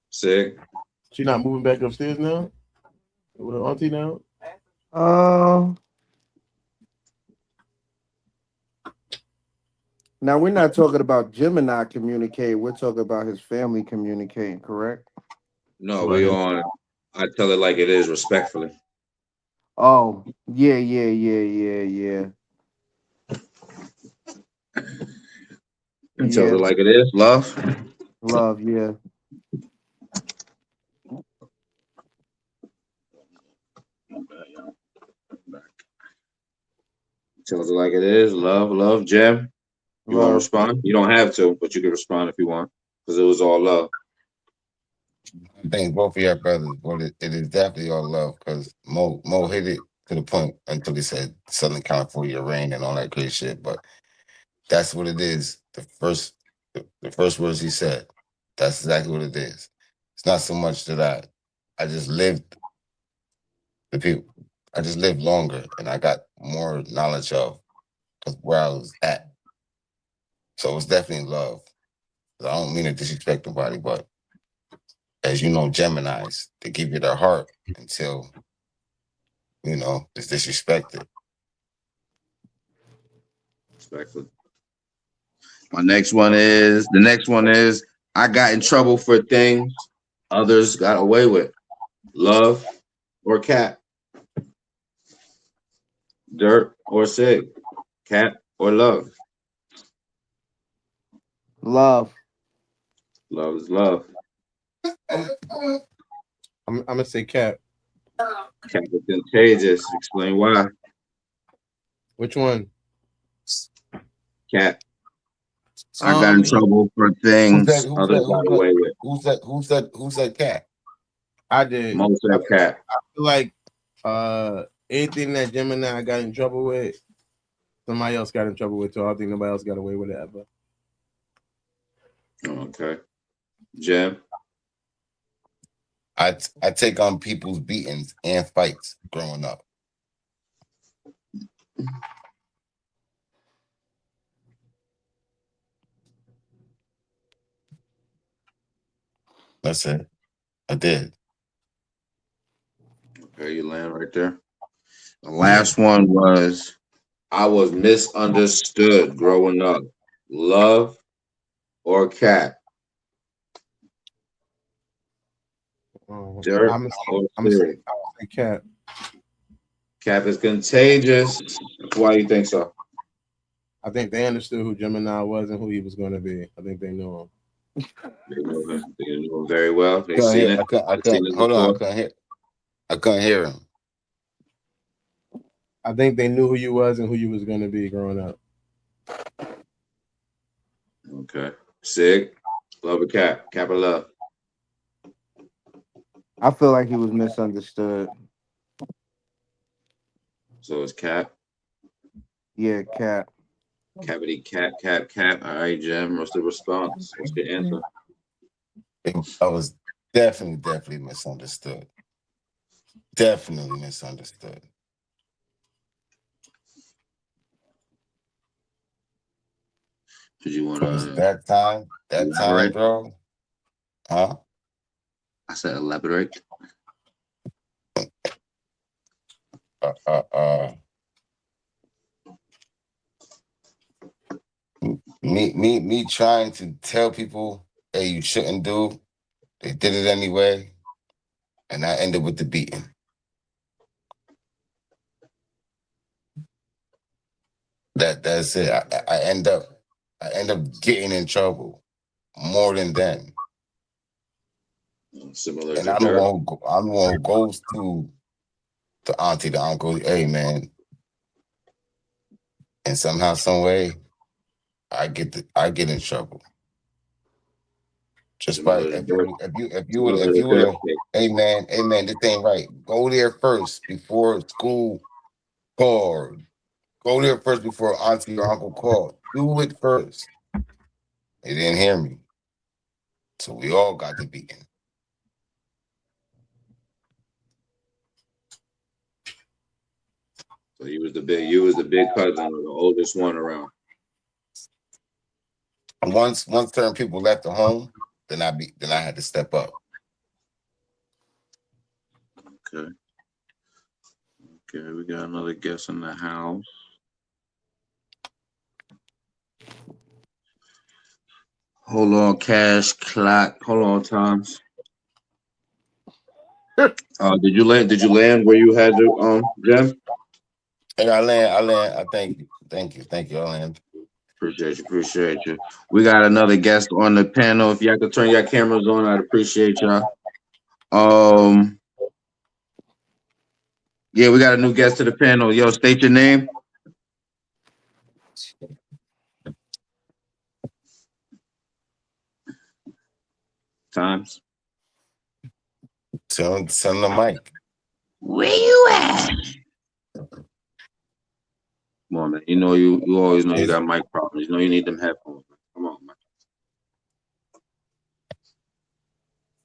Sig. She not moving back upstairs now? With her auntie now? Now we're not talking about Gemini communicating. We're talking about his family communicating, correct? No, we on. I tell it like it is, respectfully. Oh, yeah. And tell it like it is, love. Love, yeah. Tell it like it is, love, Jim. You want to respond? You don't have to, but you can respond if you want, because it was all love. I think both of your brothers, but it is definitely all love, because Mo hit it to the point until he said Southern California rain and all that great shit. But that's what it is. The first words he said, that's exactly what it is. It's not so much that I just lived the people. I just lived longer and I got more knowledge of where I was at. So it's definitely love. I don't mean to disrespect nobody, but as you know, Geminis, they give you their heart until, it's disrespected. Respectfully. The next one is, I got in trouble for things others got away with. Love or cat? Dirt or Sig? Cat or love? Love. Love is love. I'm gonna say cat. Cat is contagious. Explain why. Which one? Cat. I got in trouble for things others got away with. Who said cat? I did. Most of cat. I feel like anything that Gemini got in trouble with, somebody else got in trouble with too. I don't think nobody else got away with it ever. Okay. Jim? I take on people's beatings and fights growing up. That's it. I did. Okay, you land right there. The last one was, I was misunderstood growing up. Love or cat? Dirt or Sig? Cat. Cat is contagious. Why you think so? I think they understood who Gemini was and who he was going to be. I think they knew him. They knew him. They knew him very well. They Couldn't seen hear. it. I couldn't. Hold on. I couldn't hear him. I think they knew who you was and who you was going to be growing up. Okay. Sig, love a Cap. Cap of love. I feel like he was misunderstood. So it's Cap. Yeah, Cap. Cavity, Cap. All right, Jim. What's the response? What's the answer? I was definitely misunderstood. Definitely misunderstood. Did you want to? That time, bro. Huh? I said elaborate. Me trying to tell people, hey, you shouldn't do. They did it anyway, and I ended with the beating. That's it. I end up getting in trouble more than them. Similar and to I'm the Dirk. one who goes to the auntie, the uncle. Hey, man, and somehow, some way, I get in trouble. Just by if you would have, hey man, this ain't right. Go there first before school called. Go there first before auntie or uncle called. Do it first. They didn't hear me, so we all got the beating. So you was the big cousin, or the oldest one around. Once certain people left the home, then I had to step up. Okay. Okay, we got another guest in the house. Hold on, Cash Clock. Hold on, Times. Did you land where you had to Jim? Hey, I land. I thank you. I land. Appreciate you. We got another guest on the panel. If y'all could turn your cameras on, I'd appreciate y'all. Yeah, we got a new guest to the panel. Yo, state your name. Times. Send the mic. Where you at? Come on, man. You know you always know you got mic problems. You know you need them headphones. Come on, man.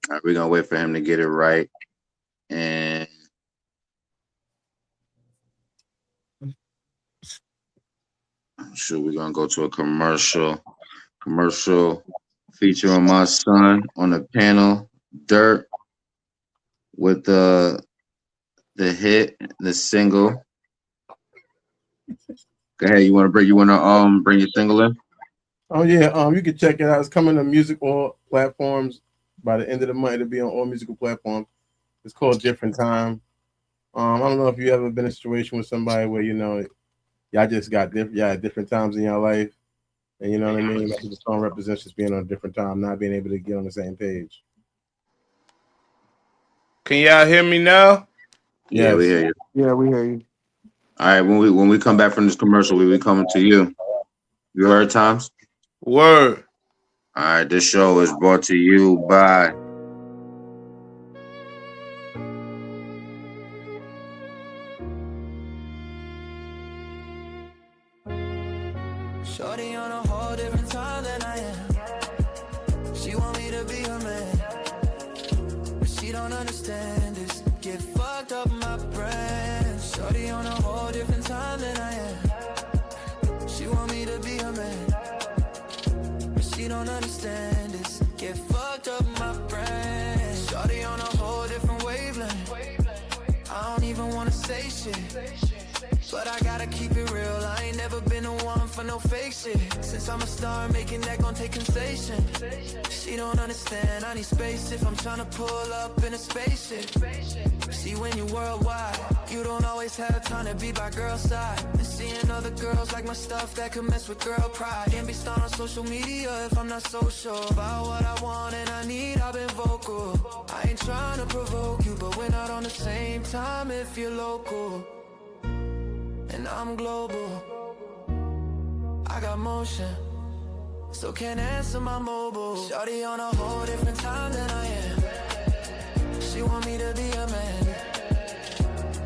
All right, we're gonna wait for him to get it right. And I'm sure we're gonna go to a commercial featuring my son on the panel, Dirt, with the hit, the single. Go ahead. You wanna bring your single in? Oh yeah, you can check it out. It's coming to musical platforms by the end of the month. It'll be on all musical platforms. It's called Different Time. I don't know if you ever been in a situation with somebody where y'all just got different times in your life, and you know what I mean. That's what the song represents, just being on a different time, not being able to get on the same page. Can y'all hear me now? Yes. Yeah, we hear you. Yeah, we hear you. All right, when we come back from this commercial, we will be coming to you. You heard, Times? Word. All right, this show is brought to you by Shorty on a whole different time than I am. She want me to be her man, but she don't understand this. Get fucked up my brain. Shorty on a whole different time than I am. She want me to be her man, but she don't understand this. Get fucked up my brain. Shorty on a whole different wavelength. I don't even wanna say shit, but I gotta keep it real. I ain't never been the one for for no fake shit. Since I'm a star, making that gon' take sensation. She don't understand, I need space if I'm tryna pull up in a spaceship. See, when you worldwide, you don't always have time to be by girl's side. And seeing other girls like my stuff that could mess with girl pride. Can't be started on social media if I'm not so sure about what I want and I need. I've been vocal. I ain't trying to provoke you, but we're not on the same time if you're local. And I'm global. I got motion, so can't answer my mobile. Shawty on a whole different time than I am. She want me to be a man.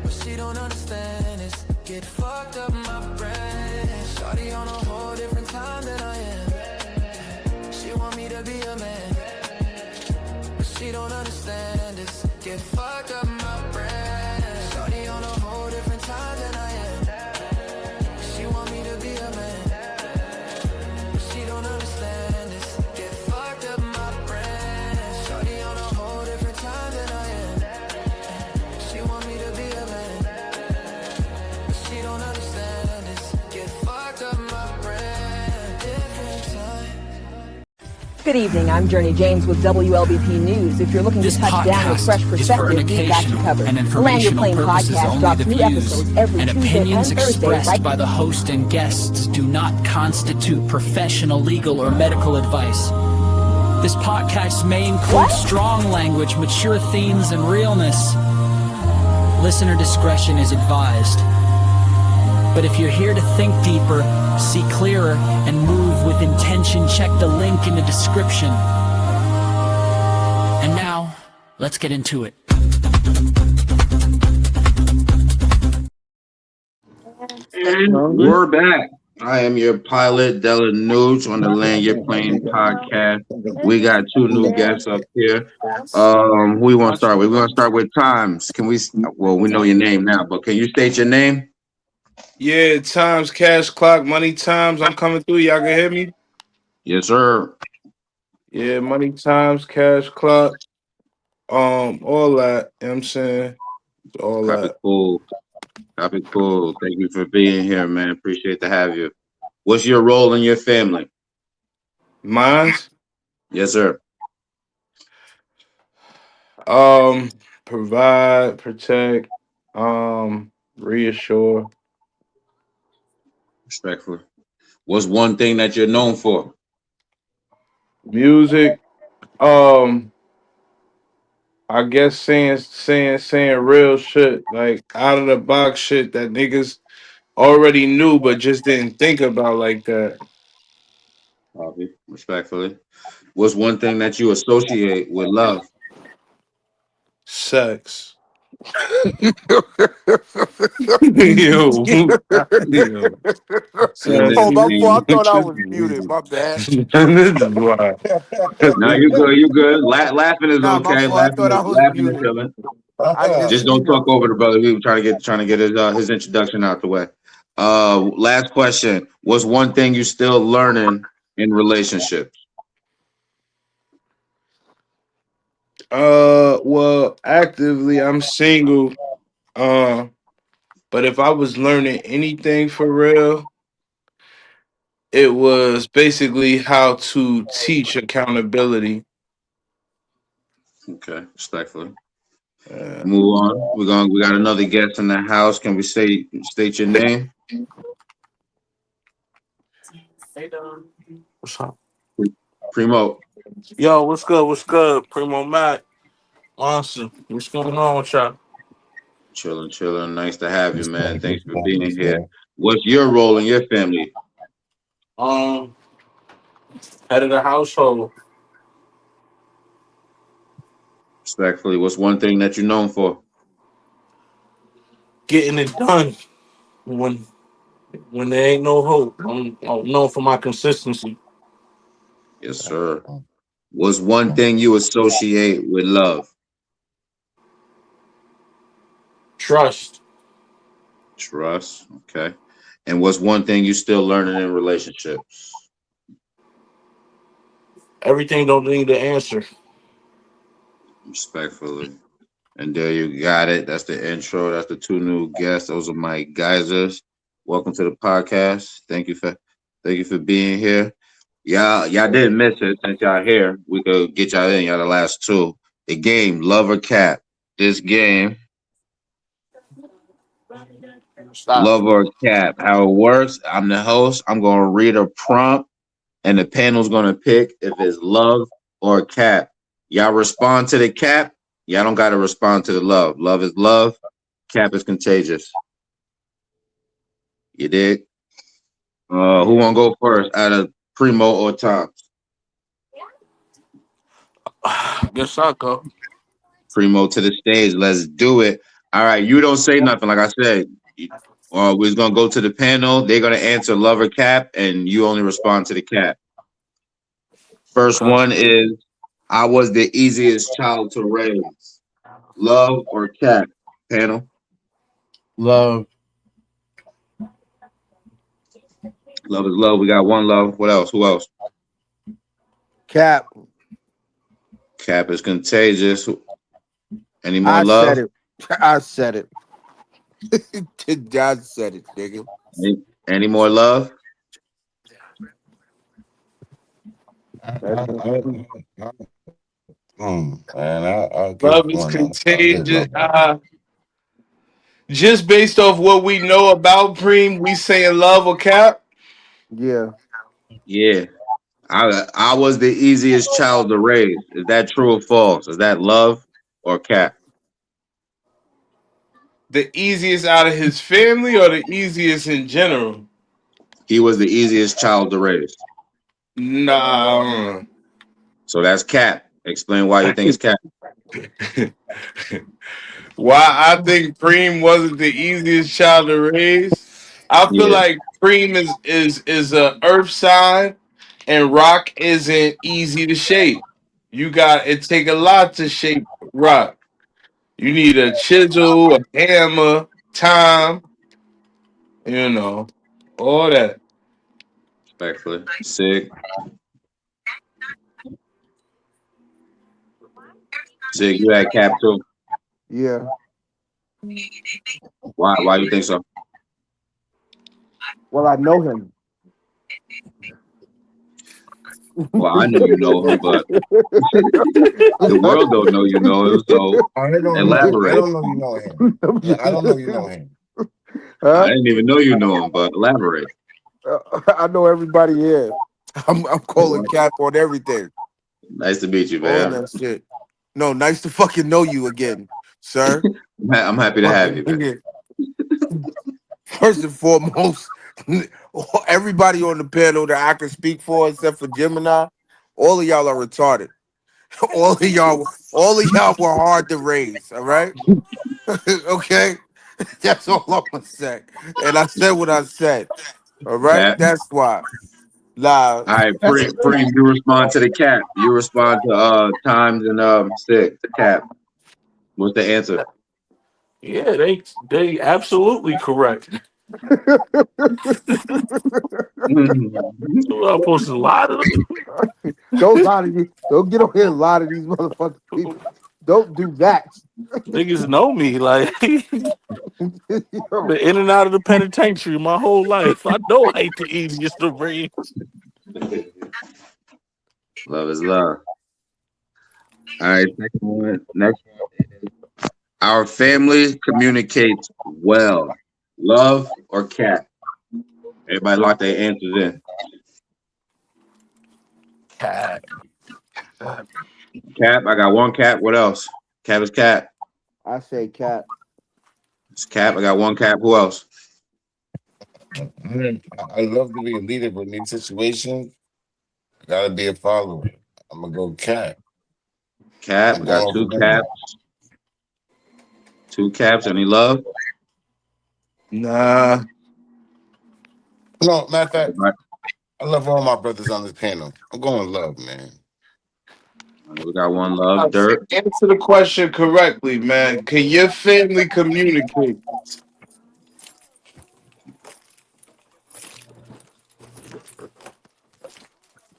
What she don't understand is get fucked up my brain. Shawty on a whole different time than I am. She want me to be a man. What she don't understand is get fucked up my brain. Shawty on a whole different time than I am. She want me to be a man. What she don't understand is get fucked up my brain. Shawty on a whole different time than I am. She want me to be a man. What she don't understand is get fucked up my brain. Different time. Good evening. I'm Journey James with WLBP News. If you're looking to touch down with fresh perspective, we've got you covered. The Land Your Plane podcast drops new episodes every and Tuesday opinions and Thursday. expressed by the host and guests do not constitute professional, legal, or medical advice. This podcast may include strong language, mature themes, and realness. Listener discretion is advised. But if you're here to think deeper, see clearer, and move with intention, check the link in the description. And now, let's get into it. And we're back. I am your pilot, Della Nooch, on the Land Your Plane podcast. We got two new guests up here. Who we want to start with? We're going to start with Times. Can we? Well, we know your name now, but can you state your name? Yeah, Times, Cash Clock, Money Times. I'm coming through. Y'all can hear me? Yes, sir. Yeah, Money Times, Cash Clock, all that. You know what I'm saying? All Copy, that. cool. Copy, cool. Thank you for being here, man. Appreciate to have you. What's your role in your family? Mine? Yes, sir. Provide, protect, reassure. Respectfully. What's one thing that you're known for? Music. I guess saying real shit, like out of the box shit that niggas already knew but just didn't think about like that. Copy. Respectfully. What's one thing that you associate with love? Sex. yo. Oh, my fault. I thought I was muted. My bad. This is why. No, you good. You good. Laughing is Nah, my okay. fault. I thought I was Laughing is muted. chilling. I just, Just don't talk over the brother. We were trying to get his introduction out the way. Last question. What's one thing you still learning in relationships? Well, actively I'm single. But if I was learning anything for real, it was basically how to teach accountability. Okay, respectfully. Move on. We got another guest in the house. Can we state your name? Hey, Don. What's up? Primo. Yo, what's good? What's good? Primo Mac. Awesome. What's going on with y'all? Chilling. Nice to have you, man. Thanks for being here. What's your role in your family? Head of the household. Respectfully, what's one thing that you're known for? Getting it done when there ain't no hope. I'm known for my consistency. Yes, sir. What's one thing you associate with love? Trust. Trust. Okay. And what's one thing you still learning in relationships? Everything don't need the answer. Respectfully. And there you got it. That's the intro. That's the two new guests. Those are my geysers. Welcome to the podcast. Thank you for Thank you for being here. Y'all didn't miss it since y'all here. We could get y'all in. Y'all the last two. The game, love or cap. This game, Stop. love or cap. How it works, I'm the host. I'm going to read a prompt, and the panel's going to pick if it's love or cap. Y'all respond to the cap. Y'all don't got to respond to the love. Love is love. Cap is contagious. You dig? Who want to go first out of Primo or Tom? Guess I'll go. Primo to the stage. Let's do it. All right. You don't say nothing. Like I said, we're going to go to the panel. They're going to answer love or cap, and you only respond to the cap. First one is I was the easiest child to raise. Love or cap? Panel. Love. Love is love. We got one love. What else? Who else? Cap. Cap is contagious. Any more I love? said it. I said it. I said it, nigga. Any more love? Man, I'll give Love is one. I'll hit contagious. love. Just based off what we know about Preem, we saying love or cap? Yeah. Yeah. I was the easiest child to raise. Is that true or false? Is that love or cap? The easiest out of his family or the easiest in general? He was the easiest child to raise. Nah. So that's cap. Explain why you think it's cap. Why I think Preem wasn't the easiest child to raise? I feel Yeah, like Preem is a earth sign and rock isn't easy to shape. You got it take a lot to shape rock. You need a chisel, a hammer, time, all that. respectfully. Sig. Sig, you had cap too. Yeah. Why you think so? Well, I know him. Well, I know you know him, but the world don't know you know him, so I don't know. I elaborate. don't know you know him. I don't know you know him. I didn't even know you know him, but elaborate. I know everybody here. I'm calling cap on everything. Nice to meet you, All of man. that shit. No, nice to fucking know you again, sir. I'm happy to have you, man. First and foremost, everybody on the panel that I can speak for, except for Gemini, all of y'all are retarded. all of y'all were hard to raise. All right, okay. That's all I'm gonna say. And I said what I said. All right, Cap. that's why. Nah, All right, Preem, you respond to the cap. You respond to times and six. Cap. What's the answer? Yeah, they absolutely correct. So I'm supposed to lie to them? Don't lie to you. Don't get on here and lie to these motherfucking people. Don't do that. Niggas know me. Like I've been in and out of the penitentiary my whole life. I know I ain't the easiest to raise. Love is love. All right, second one. Next one is our family communicates well. Love or cap? Everybody lock their answers in. Cat. Cap, I got one cap. What else? Cap is cap. I say cap. It's cap. I got one cap. Who else? I love to be a leader, but in these situations, I gotta be a follower. I'm gonna go cap. Cap. I'm I going got over two them. caps. Two caps. Any love? Nah. No, matter of fact, Everybody- I love all my brothers on this panel. I'm going love, man. We got one love. Dirt. Answer the question correctly, man. Can your family communicate?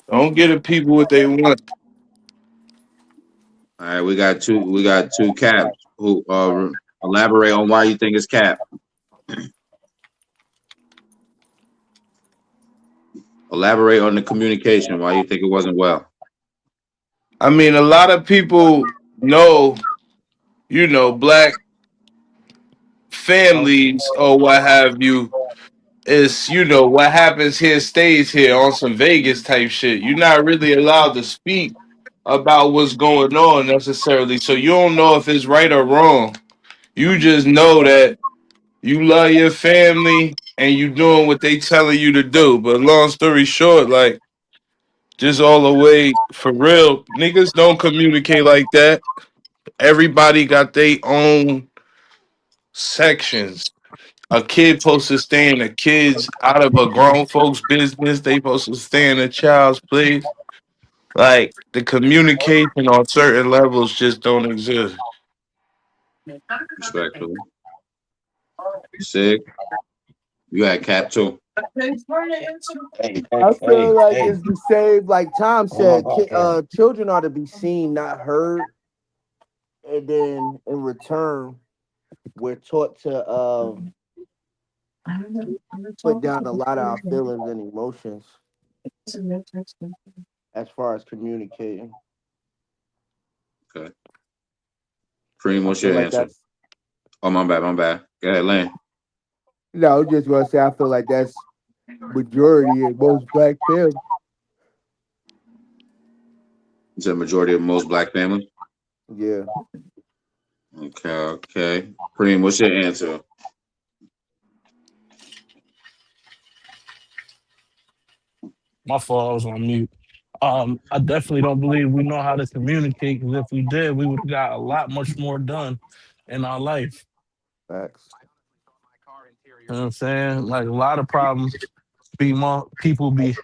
Don't get the people what they want. All right, we got two. We got two caps. Who elaborate on why you think it's cap? Elaborate on the communication. Why you think it wasn't well? I mean, a lot of people know, black families or what have you. Is what happens here stays here on some Vegas type shit. You're not really allowed to speak about what's going on necessarily, so you don't know if it's right or wrong. You just know that you love your family and you doing what they telling you to do. But long story short, like just all the way for real, niggas don't communicate like that. Everybody got their own sections. A kid supposed to stay in a kid's out of a grown folks' business. They supposed to stay in a child's place. Like the communication on certain levels just don't exist. Respectfully. Sig, you had Cap too. I feel like it's the same. Like Tom said, children ought to be seen, not heard, and then in return, we're taught to put down a lot of our feelings and emotions as far as communicating. Okay. Cream, what's I feel your like answer? that's Oh, my bad. Go ahead, Lane. no. I was just gonna say I feel like that's majority in most black families. You said majority of most black families? Yeah. Okay. Cream, what's your answer? My fault, I was on mute. I definitely don't believe we know how to communicate, because if we did, we would have got a lot much more done in our life. Facts. You know what I'm saying? Like a lot of problems be more people be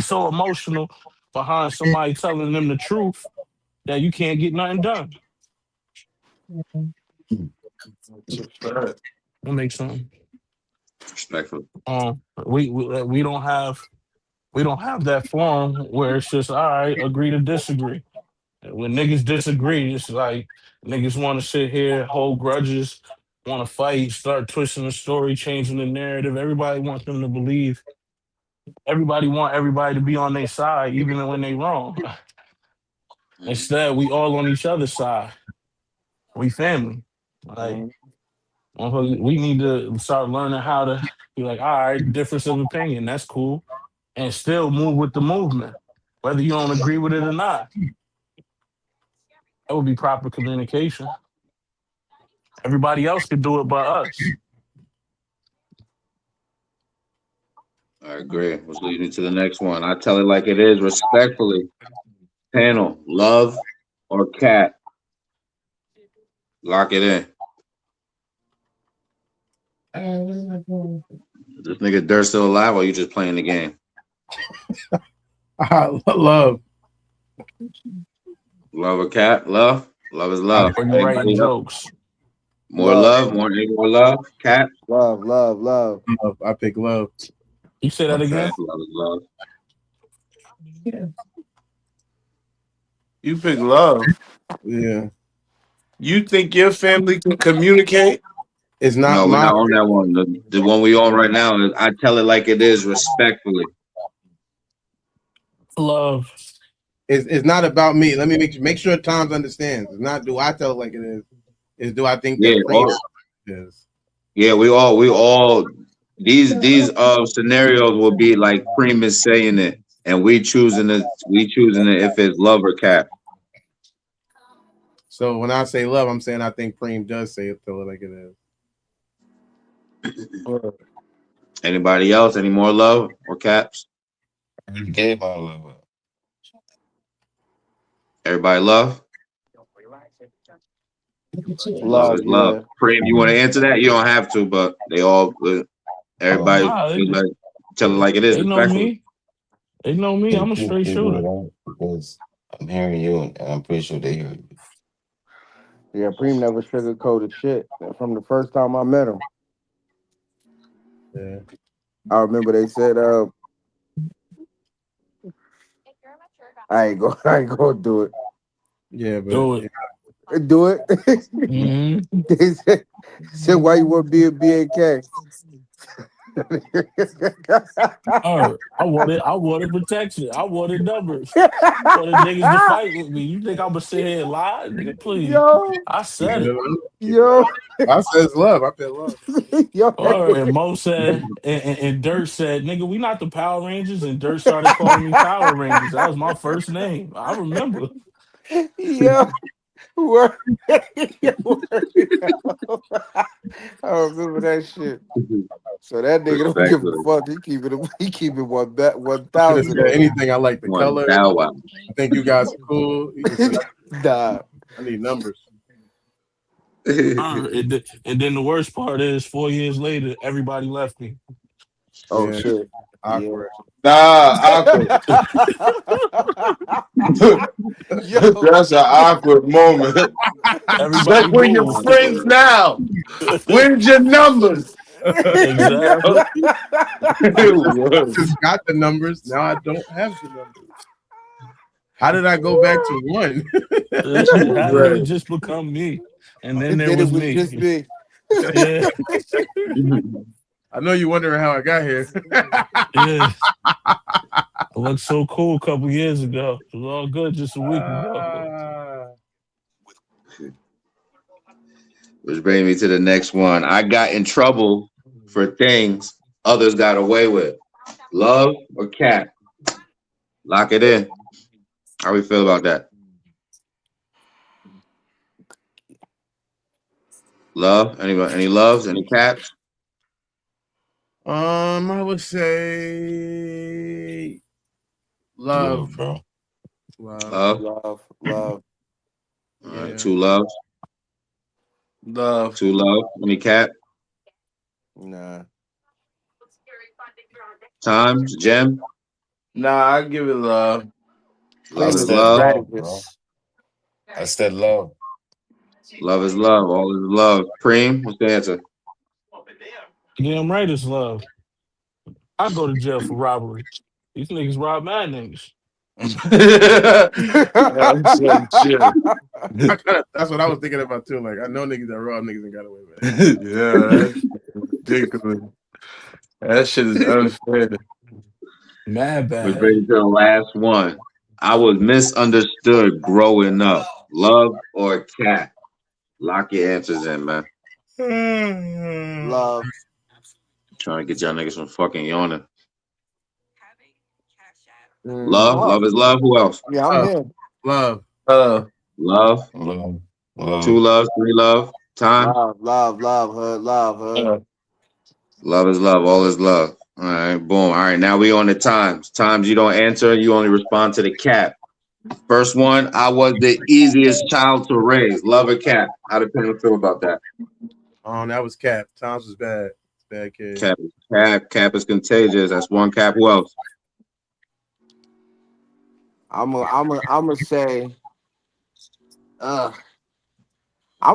so emotional behind somebody telling them the truth that you can't get nothing done. We'll make something. Respectful. We don't have that forum where it's just all right, agree to disagree. When niggas disagree, it's like niggas want to sit here, hold grudges, want to fight, start twisting the story, changing the narrative. Everybody wants them to believe. Everybody want everybody to be on their side, even when they wrong. Instead, we all on each other's side. We family. Like we need to start learning how to be like, all right, difference of opinion, that's cool, and still move with the movement, whether you don't agree with it or not. That would be proper communication. Everybody else could do it but us. I agree. Let's lead into the next one. I tell it like it is, respectfully. Panel, love or cat? Lock it in. Is this nigga Dirt still alive, or you just playing the game? Love. Love or cat? Love? Love is love. Or you writing jokes? More love, more love. Cat? Love. I pick love. You say that again? Love is love. You pick love. Yeah. You think your family can communicate? It's not. No, we're not on that one. The one we on right now is I tell it like it is, respectfully. Love. It's not about me. Let me make sure Tom's understands. It's not do I tell it like it is. It's do I think that is. Yeah, we all these scenarios will be like Cream is saying it, and we choosing it if it's love or cat. So when I say love, I'm saying I think Cream does say it tell it like it is. Anybody else? Any more love or caps? You gave my love. Everybody love? Love is love. Yeah. Cream, you want to answer that? You don't have to, but they all everybody feel like tell it like it is. They know me. They know me. I'm a straight shooter. Because I'm hearing you, and I'm pretty sure they heard you. Yeah, Preem never sugarcoated shit from the first time I met him. Yeah. I remember they said, I ain't gonna do it. Yeah, but do it. Do it. They said, why you want to be a BAK? I wanted protection. I wanted numbers. Wanted niggas to fight with me. You think I'm gonna sit here and lie? Nigga, please. Yo, I said it. yo, I says love. I feel love. yo. And Mo said, and Dirt said, nigga, we not the Power Rangers. And Dirt started calling me Power Rangers. That was my first name. I remember. Yo, word. Yo, word. I remember that shit. So that nigga don't give a Respectfully. fuck. He keep it 1,000 1,000. anything. I like the One color. bow wow. I think you guys are cool. You just say, Nah. I need numbers. And then the worst part is 4 years later, everybody left me. Oh Yeah, shit. awkward. Awkward. Yo. That's an awkward moment. It's like, Everybody we're your moved. friends now. Where's your numbers? Exactly. I just got the numbers. Now I don't have the numbers. How did I go back to one? How did it Right. just become me? And then And there then it was was me. just me. Yeah. I know you're wondering how I got here. Yeah. I looked so cool a couple years ago. It was all good just a week ago. Which brings me to the next one. I got in trouble for things others got away with. Love or cat? Lock it in. How we feel about that? Love? Any loves? Any cats? I would say love. Bro. Love? Love. All right, two loves. Love. Two love. Any cat? Nah. Times? Gem? Nah, I give it love. Love I is said love. love, bro. I said love. Love is love. All is love. Preem, what's the answer? Damn right it's love. I go to jail for robbery. These niggas rob mad niggas. That's some shit. That's what I was thinking about too. Like I know niggas that rob niggas and got away with it. Yeah, that's ridiculous. That shit is unfair. Mad Which bad. brings me to the last one. I was misunderstood growing up. Love or cat? Lock your answers in, man. Love. Trying to get y'all niggas from fucking yawning. Love? Love. Love is love. Who else? Yeah, I'm here. Love. Love. Love. Two loves, three love. Time. Love, hood, love, hood. Love is love. All is love. All right, boom. All right, now we on the times. Times you don't answer, you only respond to the cat. First one, I was the easiest child to raise. Love or cat? How do people feel about that? That was Cap. Tom's was bad. Bad kid. Cap is contagious. That's one cap. Who else? I'm gonna say I'm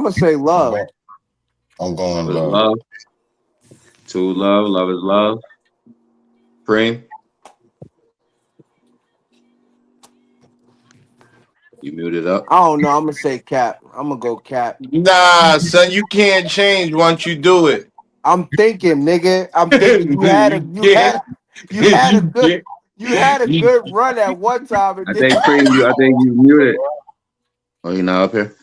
gonna say love. I'm going Love is love. love. Two love. Love is love. Preem? You muted up. I don't know. I'm gonna say Cap. I'm gonna go Cap. Nah, son, you can't change once you do it. I'm thinking, nigga. I'm thinking you had a good run at one time. I think Preem, I think you muted. Oh, you not up here?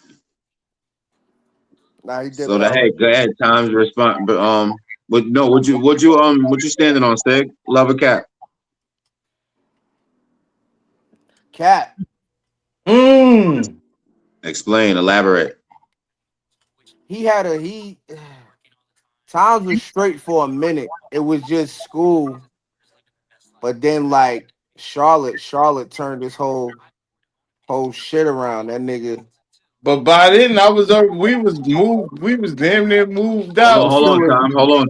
Nah, he did. So hey, go ahead. Times respond. But what you standing on, Stig? Love or cat? Cat. Explain. Elaborate. Times was straight for a minute. It was just school, but then like Charlotte turned this whole shit around. That nigga. But by then, we was damn near moved out. Hold on,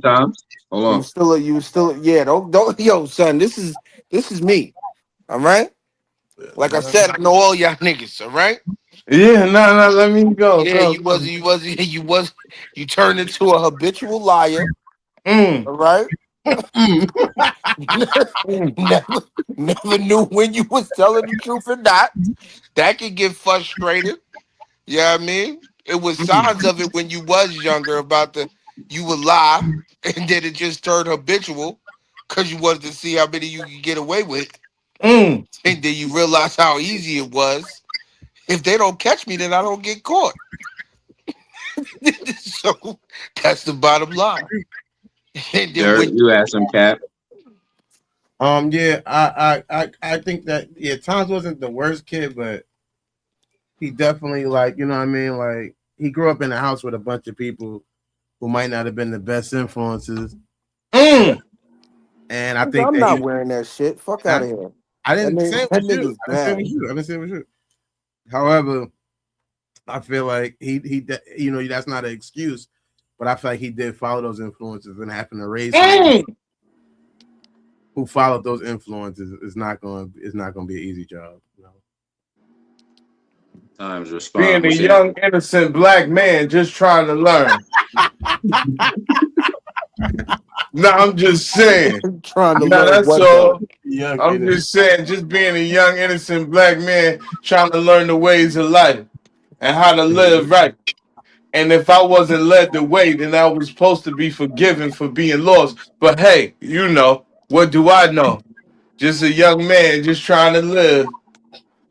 Tom. Hold on. You was still yeah. Don't yo son. This is me. All right. Like I said, I know all y'all niggas. All right. Yeah, no, let me go. Yeah, go. you turned into a habitual liar. All right. never knew when you was telling the truth or not. That could get frustrated. You know what I mean? It was signs of it when you was younger about the you would lie, and then it just turned habitual because you wanted to see how many you could get away with, Mm. and then you realize how easy it was. If they don't catch me, then I don't get caught. So that's the bottom line. And then Derek, when you asked him, Cap. Yeah, I think that Tom's wasn't the worst kid, but he definitely like, you know what I mean? Like he grew up in a house with a bunch of people who might not have been the best influences. Mm. And I think I'm that not wearing that shit. Fuck out of here. I didn't say it That was you. nigga's I said it bad. was you. I didn't say it was you. However, I feel like you know, that's not an excuse, but I feel like he did follow those influences, and having to raise somebody who followed those influences is not going to be an easy job. You know? Times respond. Being a What's your young, innocent black man just trying to learn. No, I'm just saying. Trying to No, learn that's what though? all. I'm just saying, just being a young, innocent black man trying to learn the ways of life and how to live right. And if I wasn't led the way, then I was supposed to be forgiven for being lost. But hey, you know, what do I know? Just a young man just trying to live.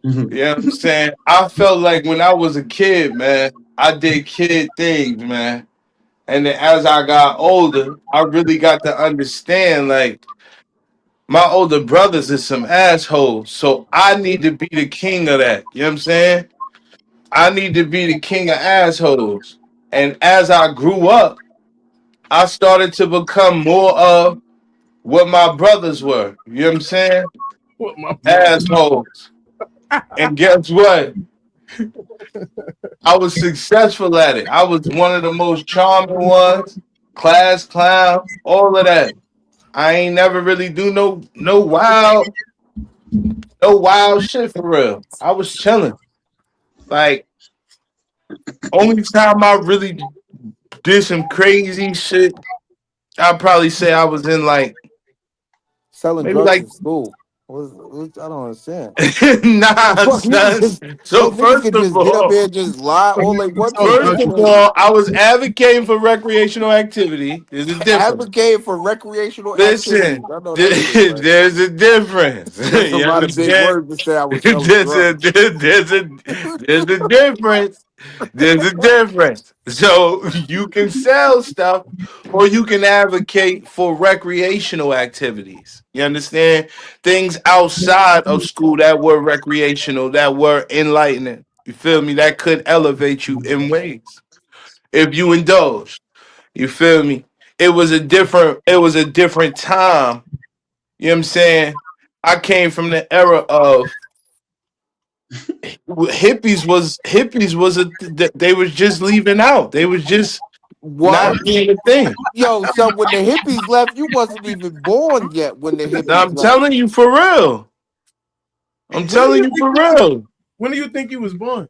You know what I'm saying? I felt like when I was a kid, man, I did kid things, man. And then as I got older, I really got to understand, like, my older brothers is some assholes. So I need to be the king of that. You know what I'm saying? I need to be the king of assholes. And as I grew up, I started to become more of what my brothers were. You know what I'm saying? What my Assholes. And guess what? I was successful at it. I was one of the most charming ones, class clown, all of that. I ain't never really do no wild shit for real. I was chilling. Like only time I really did some crazy shit, I'd probably say I was in like Selling maybe drugs like in school. I don't understand. nah, Fuck niggas son. just So niggas first could of just get up all, here and just lie all they want to. first of Like, all, I was advocating for recreational activity. There's a difference. advocate for recretional activities. Listen, I know that shit, right? there's a difference. That's a You lot of big understand? words to say I was selling There's a drugs. there's a difference. There's a difference. So you can sell stuff or you can advocate for recreational activities. You understand? Things outside of school that were recreational, that were enlightening. You feel me? That could elevate you in ways if you indulge. You feel me? It was a different time. You know what I'm saying? I came from the era of hippies was they was just leaving out. They was just What? not being a thing. Yo, so when the hippies left, you wasn't even born yet when the Now hippies I'm left. telling you for real. I'm When do telling you you think for real. when do you think he was born?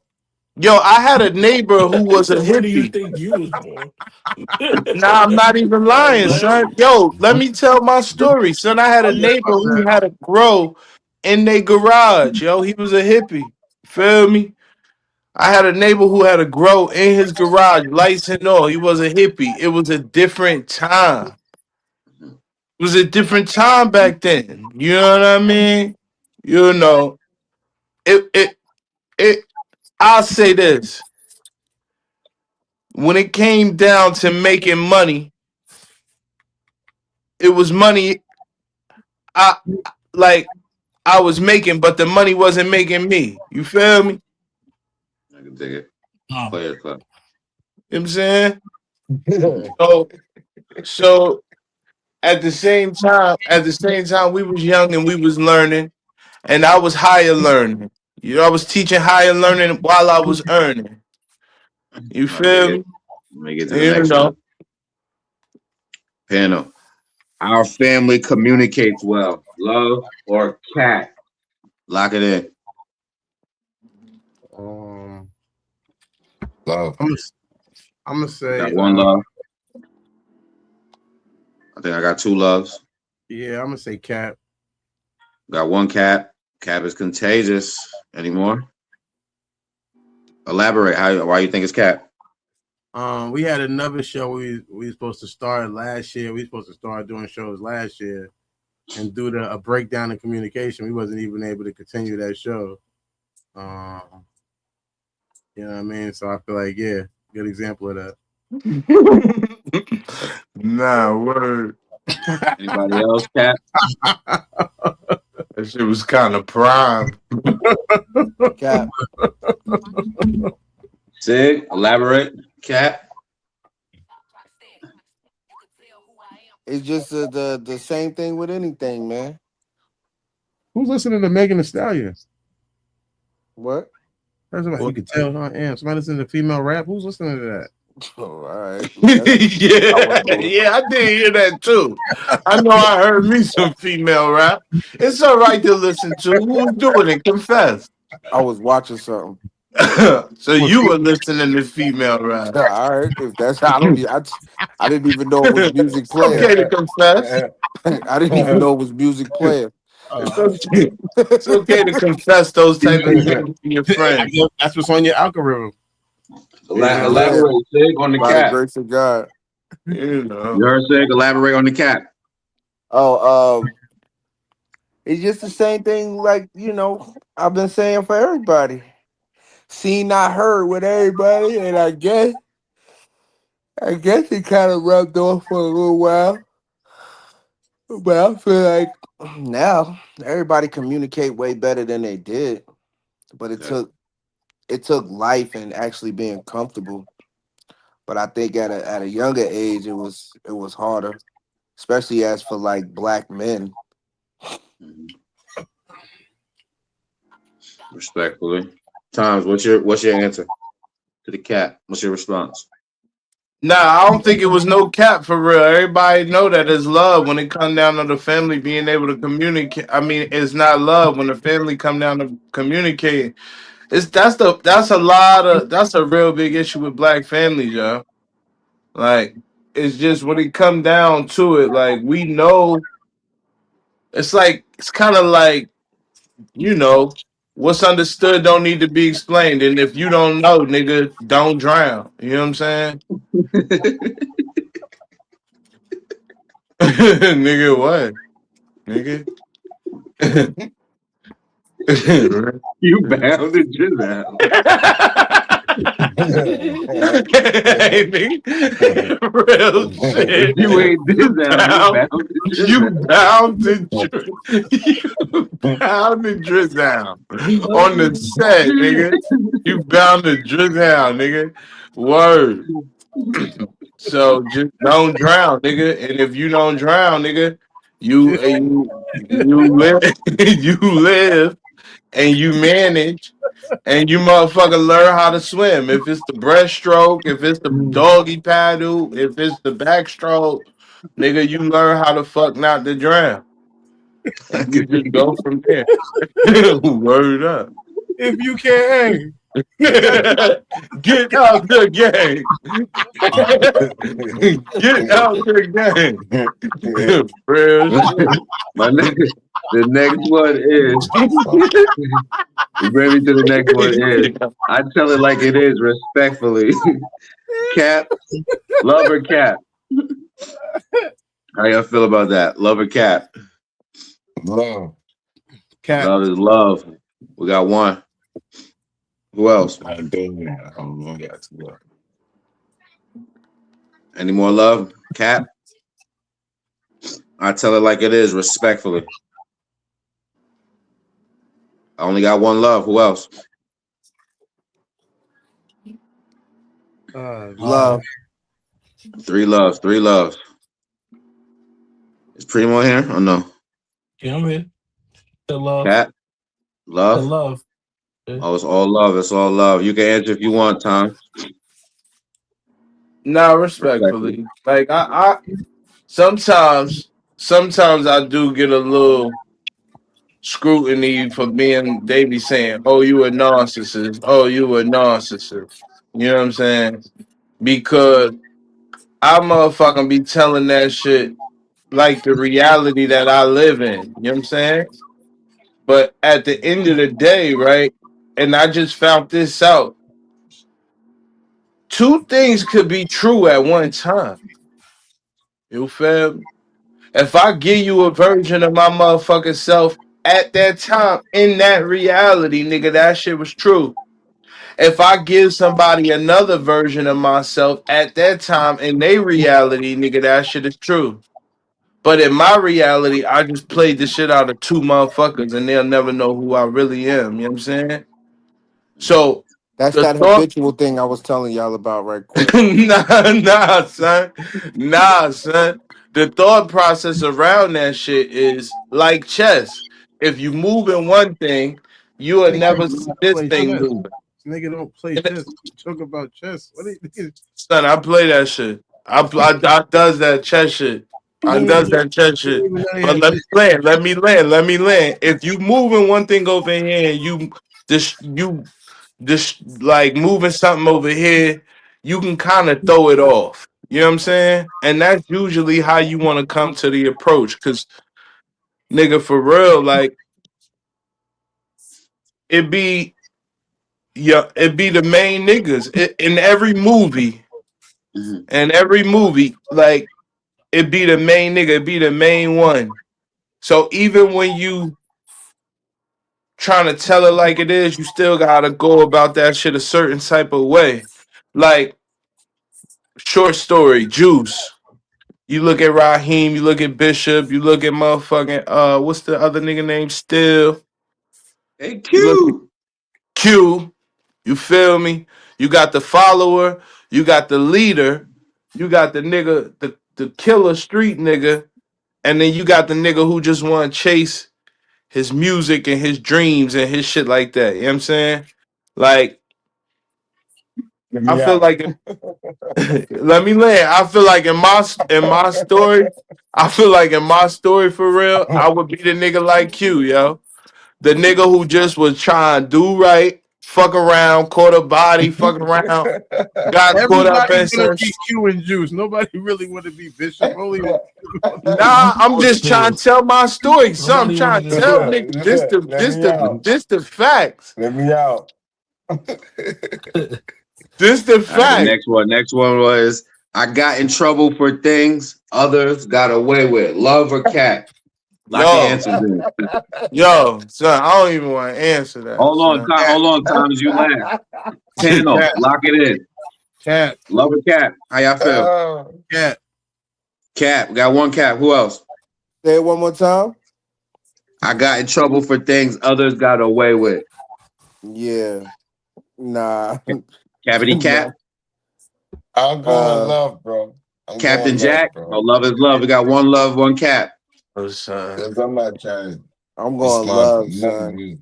Yo, I had a neighbor who He was a said, "Where do you hippie. think you was born?" Nah, I'm not even Like lying, what? son. Yo, let me tell my story, son. I had a neighbor who had a grow in their garage. Yo, he was a hippie. Feel me? I had a neighbor who had a grow in his garage, lights and all. He was a hippie. It was a different time. It was a different time back then. You know what I mean? You know, it. I'll say this: when it came down to making money, it was money. I like I was making, but the money wasn't making me. You feel me? I can dig it. Oh. Players Club. You know what I'm saying? So at the same time, we was young and we was learning, and I was higher learning. You know, I was teaching higher learning while I was earning. You I dig feel it. me? Let me get to the You next one. know. Panel. Our family communicates well. Love or cat? Lock it in. Love. I'm gonna say Got one love. I think I got two loves. yeah, I'm gonna say Cap. Got one cat. Cat is contagious. Any more? Elaborate. Why you think it's cat? We had another show we were supposed to start last year. We were supposed to start doing shows last year, and due to a breakdown in communication, we wasn't even able to continue that show. You know what I mean? So I feel like, yeah, good example of that. Nah, word. Anybody else, Cap? That shit was kind of prime. Cap. Sig, elaborate. Cap. It's just the same thing with anything, man. Who's listening to Megan Thee Stallion? What? You can tell who I am. Somebody listening to female rap. Who's listening to that? Oh, all right. Yeah, I did hear that too. I know I heard me some female rap. It's all right to listen to. Who was doing it? Confess. I was watching something. So you were listening to female rap. All right. If that's I didn't even know it was music It's playing. okay to confess. I didn't even know it was music playing. It's okay to confess those type of things to your friends. That's what's on your algorithm. Elaborate, Sig, on the By Cap. the grace of God. You know. You heard Sig? Elaborate on the Cap. Oh, it's just the same thing. Like I've been saying for everybody. Seen, not heard with everybody, and I guess it kind of rubbed off for a little while. But I feel like now everybody communicate way better than they did. But it took life and actually being comfortable. But I think at a younger age it was harder, especially as for like black men. Respectfully. Times, what's your answer to the Cap? What's your response? Nah, I don't think it was no cap for real. Everybody know that it's love when it come down to the family being able to communicate. I mean, it's not love when the family come down to communicate. That's a real big issue with black families, y'all. Like, it's just when it come down to it, like we know it's kind of like, what's understood don't need to be explained. And if you don't know, nigga, don't drown. You know what I'm saying? Nigga, what? Nigga? You bound to do that. Hey, nigga. Real shit. If you ain't did that, You bound to drift down on the set, nigga. You bound to drift down, nigga. Word. So just don't drown, nigga. And if you don't drown, nigga, you live, you live, and you manage, and you motherfucker learn how to swim. If it's the breaststroke, if it's the doggy paddle, if it's the backstroke, nigga, you learn how to fuck not to drown. And you just go from there. Word up. If you can. Get out the game. Get out the game. Real shit. My nigga, the next one is you bring me to the next one is I tell it like it is, respectfully. Cap, love or Cap? How y'all feel about that? Love or Cap? Love. Cap. Love is love. We got one. Who else? Any more love? Cap? I tell it like it is, respectfully. I only got one love. Who else? Love. Three loves. Is Primo here or no? Yeah, I'm here. The love. Cap? Love? The love. Yeah. Oh, it's all love. It's all love. You can answer if you want, Tom. Nah, respectfully. Like I sometimes I do get a little scrutiny for they be saying, oh, you a narcissist. Oh, you a narcissist. You know what I'm saying? Because I motherfucking be telling that shit like the reality that I live in. You know what I'm saying? But at the end of the day, right? And I just found this out. two things could be true at one time. You feel me? If I give you a version of my motherfucking self at that time in that reality, nigga, that shit was true. If I give somebody another version of myself at that time in their reality, nigga, that shit is true. But in my reality, I just played the shit out of two motherfuckers and they'll never know who I really am. You know what I'm saying? So That's the that thought habitual thing I was telling y'all about right quick. nah, son. Nah, son. The thought process around that shit is like chess. If you move in one thing, you will Nigga never do see not this play thing chess. moving. This nigga don't play chess. Talk about chess. What are you Son, I play that shit. I does that chess shit. I does that chess you shit. even know he But had let me chess. land. Let me land. Let me land. If you moving one thing over here and you like moving something over here, you can kind of throw it off. You know what I'm saying? And that's usually how you want to come to the approach. Cause nigga, for real, like it be it be the main niggas in every movie. And every movie, like it be the main nigga, it be the main one. So even when you trying to tell it like it is, you still gotta go about that shit a certain type of way. Like short story, Juice. You look at Raheem, you look at Bishop, you look at motherfucking what's the other nigga name? Still. Hey You look at Q. Q. You feel me? You got the follower, you got the leader, you got the nigga, the killer street nigga, and then you got the nigga who just want to chase his music and his dreams and his shit like that. You know what I'm saying? Like, Let I me feel out. like let me land. I feel like in my story, I feel like in my story for real, I would be the nigga like you, yo. The nigga who just was trying to do right, fuck around, caught a body, fuck around, got caught up Everybody's in gonna some be shit. Q and Juice. Nobody really want to be Bishop. Only Nah, I'm just trying to tell my story. So I'm Nobody trying wanted to to tell do nigga this the Let this me the out. this the facts. Let me out. This the All right, fact. next one. Next one was I got in trouble for things others got away with. Love or cat? Lock your Yo, answers in. son, I don't even want to answer that, Hold on, son. Tom. Hold on, Tom. As you laugh. Panel, cat, lock it in. cat, Love or cat? How y'all feel? cat. Cat. We got one cat. Who else? Say it one more time. I got in trouble for things others got away with. Yeah. Nah. Cavity Nah. Cat. I'm going Uh love, bro. I'm Captain going love, Jack. Oh, bro. love is love. We got one love, one cat. Oh, son. Because I'm not trying to I'm going respond to love, none of son. you.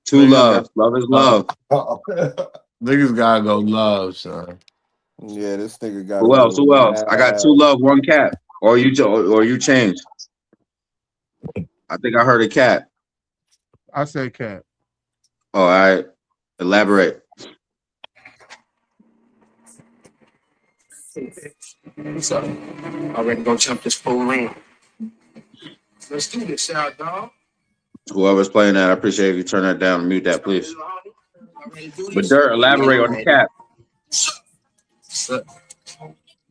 Two Niggas got loves. Love is love. niggas gotta go love, son. Yeah, this nigga gotta Who go else? with Who else? I got two love. love, one cat. Or you change. I think I heard a cat. I said cat. Oh, all right. Elaborate. So, already gonna jump this full in. Let's do this, out, dog. Whoever's playing that, I appreciate if you turn that down and mute that, please. Ready to do But this? Dirt, elaborate on the Ready. cat. So,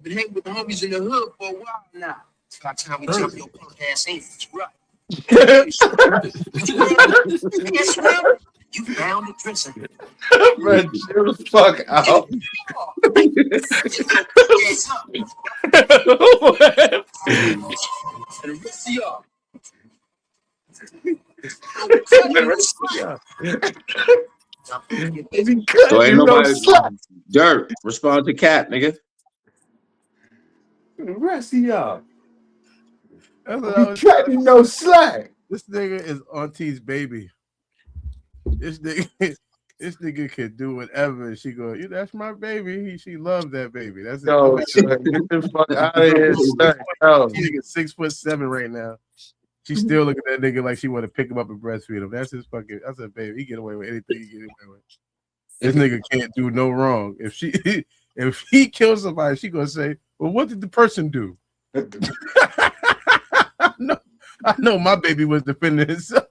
been hanging with the homies in the hood for a while now. It's about time we jump your punk ass in. Right. Did you learn? You can't swim? You found the dressing. Bro, chill the fuck out. Get your punk ass up. And the rest of y'all. The rest of y'all. If he So cut ain't you, no nobody slack. Dirt. Respond to cat, nigga. The rest of y'all. That's what If I he was cut you, no slack. This nigga is Auntie's baby. This nigga, this nigga can do whatever. She go, that's my baby. She loved that baby. That's it. Yo, son, get the fuck out of here, son. Yo. She nigga 6'7" right now. She still looking at that nigga like she want to pick him up and breastfeed him. That's his fucking. That's a baby. He get away with anything. He get away with. This nigga can't do no wrong. If he kills somebody, she gonna say, "Well, what did the person do?" I know my baby was defending himself.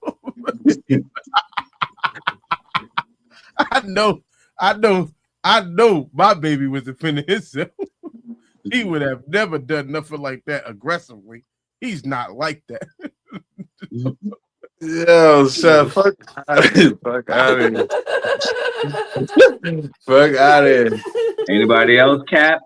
I know I know my baby was defending himself. He would have never done nothing like that aggressively. He's not like that. Yo, son, fuck out of here. Fuck out of here. Fuck out of here. Anybody else, Cap?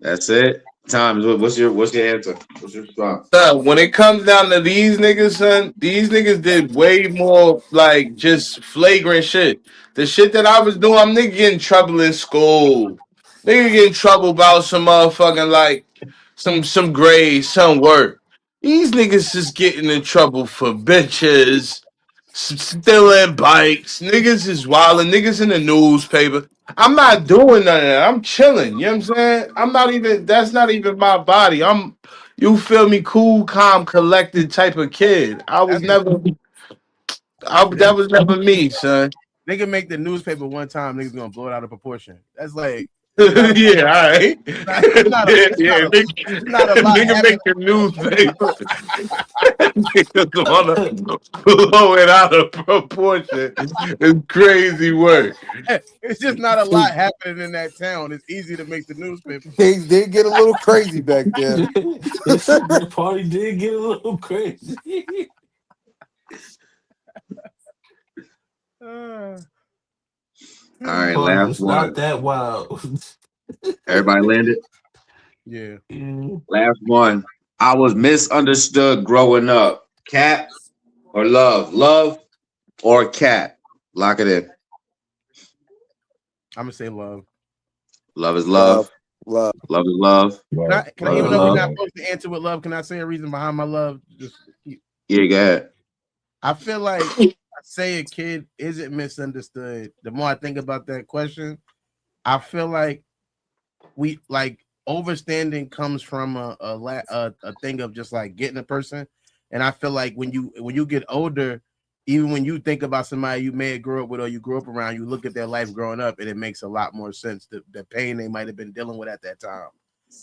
That's it. Times. What's your answer? What's your response? Son, when it comes down to these niggas, son, these niggas did way more like just flagrant shit. The shit that I was doing, I'm nigga getting in trouble in school. Nigga get in trouble about some motherfucking like some grades, some work. These niggas is getting in trouble for bitches, stealing bikes. Niggas is wilding. Niggas in the newspaper. I'm not doing none of that. I'm chilling. You know what I'm saying? I'm not even. That's not even my body. You feel me? Cool, calm, collected type of kid. I was never. That was never me, son. They can make the newspaper one time. Niggas gonna blow it out of proportion. That's like. Yeah, all right. It's not a lot. Nigga make the newspaper. Niggas wanna blow it out of proportion. It's crazy work. It's just not a lot happening in that town. It's easy to make the newspaper. Things did get a little crazy back there. The party did get a little crazy. All right, Party last was one. not that wild. Everybody landed. Yeah. Last one. I was misunderstood growing up. Cat or love? Love or cat? Lock it in. I'm gonna say love. Love is love. Love. Love is love. Can I even though we're not supposed to answer with love, can I say a reason behind my love? Yeah, go ahead. I feel like I say a kid isn't misunderstood. The more I think about that question, I feel like we like overstanding comes from a thing of just like getting a person. And I feel like when you get older, even when you think about somebody you may have grew up with or you grew up around, you look at their life growing up and it makes a lot more sense. The pain they might have been dealing with at that time.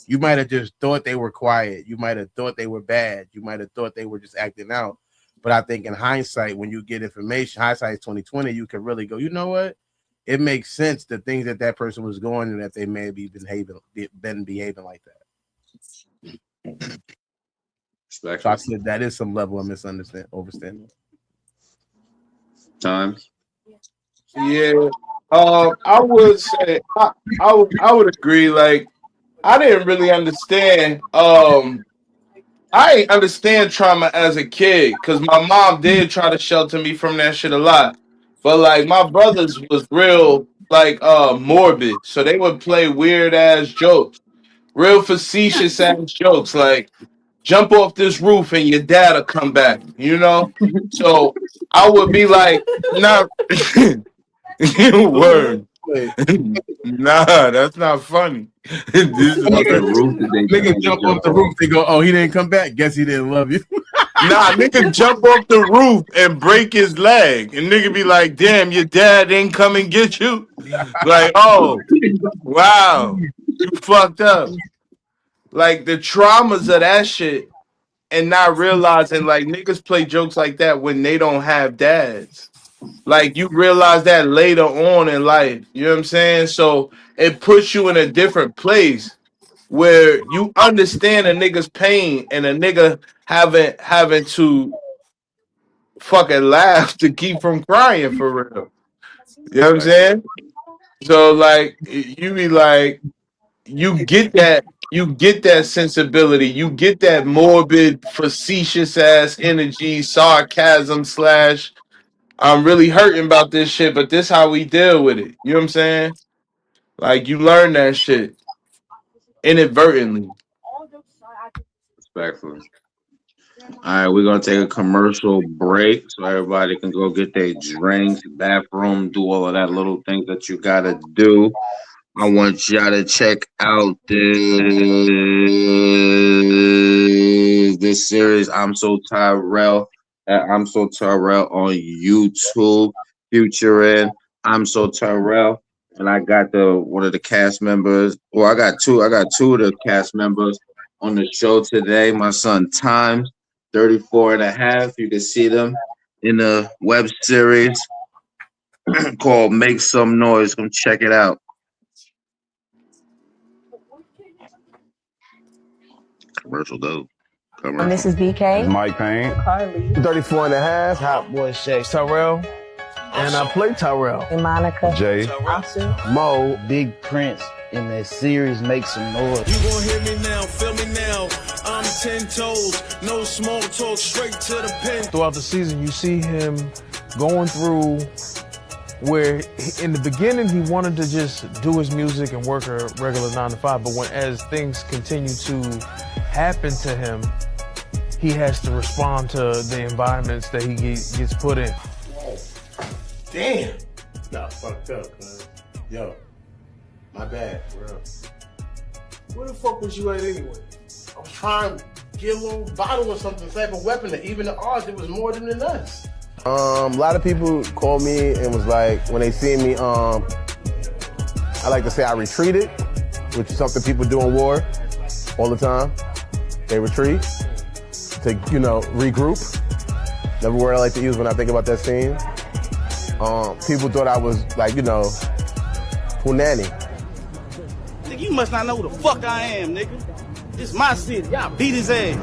You might have just thought they were quiet. You might have thought they were bad. You might have thought they were just acting out. But I think in hindsight, when you get information, hindsight is 2020, you can really go, you know what? It makes sense the things that person was going and that they may be been behaving like that. So I said that is some level of overstanding. Times. Yeah. I would say I would agree. Like, I didn't really understand. I didn't understand trauma as a kid because my mom did try to shelter me from that shit a lot. But like my brothers was real like morbid, so they would play weird ass jokes, real facetious ass jokes, like jump off this roof and your dad'll come back, you know. So I would be like, not word. Nah, that's not funny. This is what Niggas jump off the roof, they go, oh, he didn't come back. Guess he didn't love you. Nah, nigga jump off the roof and break his leg. And nigga be like, damn, your dad didn't come and get you? Like, oh, wow, you fucked up. Like the traumas of that shit and not realizing like niggas play jokes like that when they don't have dads. Like you realize that later on in life. You know what I'm saying? So it puts you in a different place where you understand a nigga's pain and a nigga having to fucking laugh to keep from crying for real. You know what I'm saying? So like you be like you get that sensibility, you get that morbid, facetious ass energy, sarcasm slash I'm really hurting about this shit, but this how we deal with it. You know what I'm saying? Like you learn that shit inadvertently. Respectfully. All right, we're gonna take a commercial break so everybody can go get their drinks, bathroom, do all of that little things that you gotta do. I want y'all to check out this series. I'm So Tyrell. I'm So Tyrell on YouTube. Featuring I'm So Tyrell, and I got the one of the cast members. Well, I got two. I got two of the cast members on the show today. My son Times, 34 and a half. You can see them in the web series. called "Make Some Noise." Come check it out. Commercial though. And this is BK. Mike Payne. Carly. 34 and a half. Hot boy Shay. Tyrell. And I play Tyrell. And Monica. Jay. Mo. Big Prince in that series Make Some Noise. You gon' hear me now, feel me now. I'm 10 toes, no small talk, straight to the pen. Throughout the season, you see him going through where in the beginning he wanted to just do his music and work a regular 9 to 5, but as things continue to happen to him, he has to respond to the environments that he gets put in. Damn. Nah, fucked up, cuz. Yo, my bad, bro. Where the fuck was you at anyway? I was trying to get a little bottle or something, type of weapon that even the odds, it was more than us. A lot of people call me and was like, when they see me, I like to say I retreated, which is something people do in war all the time. They retreat to, regroup. Another word I like to use when I think about that scene. People thought I was like, punani. Nigga, you must not know who the fuck I am, nigga. This my city. Y'all beat his ass.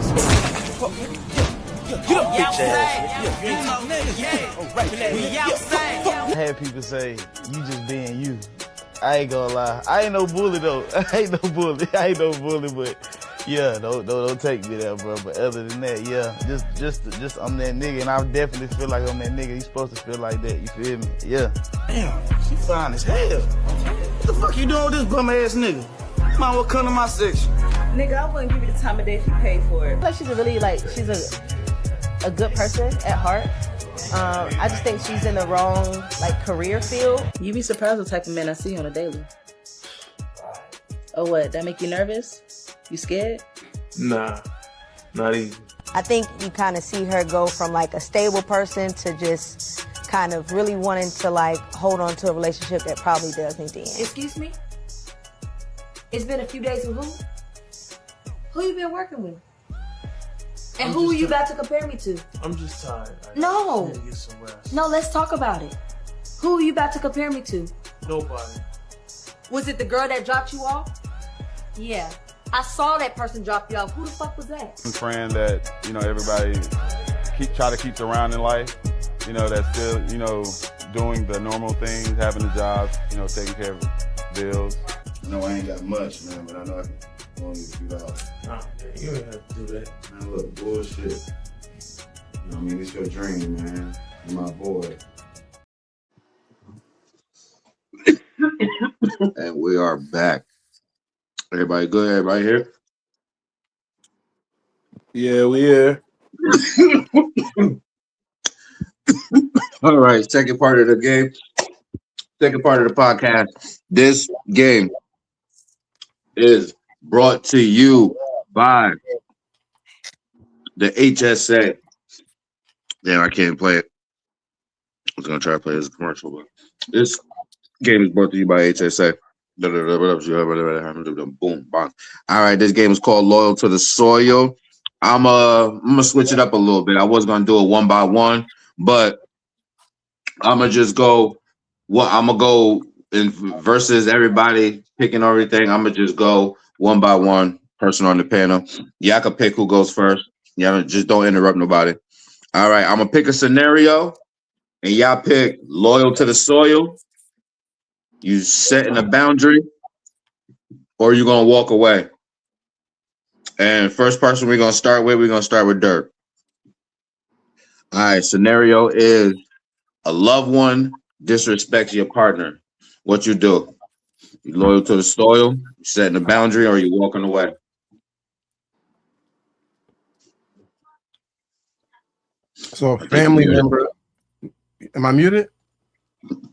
Get up, bitch ass. You ain't talking niggas. We outside. I had people say, you just being you. I ain't gonna lie. I ain't no bully though. I ain't no bully, but yeah, don't take me there, bro. But other than that, yeah, just I'm that nigga, and I definitely feel like I'm that nigga. You supposed to feel like that. You feel me? Yeah. Damn, she fine as hell. What the fuck you doing with this bum ass nigga? Might well come to my section. Nigga, I wouldn't give you the time of day if you paid for it. Like she's a good person at heart. I just think she's in the wrong career field. You be surprised what type of man I see on a daily. Oh, what? That make you nervous? You scared? Nah, not even. I think you kind of see her go from a stable person to just kind of really wanting to hold on to a relationship that probably does need to end. Excuse me? It's been a few days with who? Who you been working with? And who are you about to compare me to? I'm just tired. No. I need to get some rest. No, let's talk about it. Who are you about to compare me to? Nobody. Was it the girl that dropped you off? Yeah. I saw that person drop you off. Who the fuck was that? A friend that, everybody try to keep around in life, that's still, doing the normal things, having a job, taking care of bills. No, I ain't got much, man, but I know I can only $2. Nah, man, you ain't have to do that. Man, look, bullshit. It's your dream, man. You're my boy. And we are back. Everybody good? Everybody here? Yeah, we here. All right, second part of the game. Second part of the podcast. This game is brought to you by the HSA. Damn, I can't play it. I was gonna try to play it as a commercial, but this game is brought to you by HSA. Boom, bang. All right, this game is called Loyal to the Soil. I'm gonna switch it up a little bit. I was gonna do it one by one, but I'm gonna just go. I'm gonna go in versus everybody picking everything. I'm gonna just go one by one, person on the panel. Y'all can pick who goes first. Yeah, just don't interrupt nobody. All right, I'm gonna pick a scenario, and y'all pick loyal to the soil. You setting a boundary, or you gonna walk away. And first person we're gonna start with Dirk. All right, scenario is a loved one disrespects your partner. What you do? You loyal to the soil, you setting a boundary, or you walking away? So a family member. Am I muted?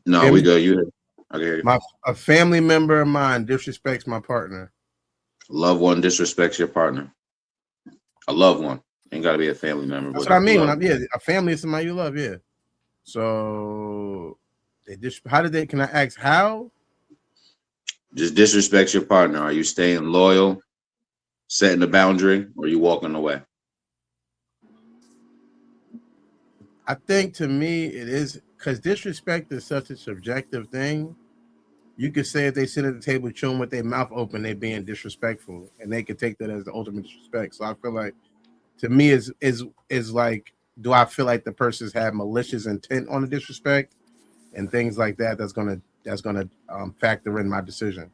No, we good. You okay? A family member of mine disrespects my partner. A loved one disrespects your partner. A loved one ain't got to be a family member. That's what I mean. A family is somebody you love. Yeah. So how did they? Can I ask how? Just disrespects your partner. Are you staying loyal, setting a boundary, or are you walking away? I think to me it is because disrespect is such a subjective thing. You could say if they sit at the table chewing with their mouth open, they're being disrespectful, and they could take that as the ultimate disrespect. So I feel like, to me, is like, do I feel like the person's had malicious intent on the disrespect and things like that? That's gonna factor in my decision.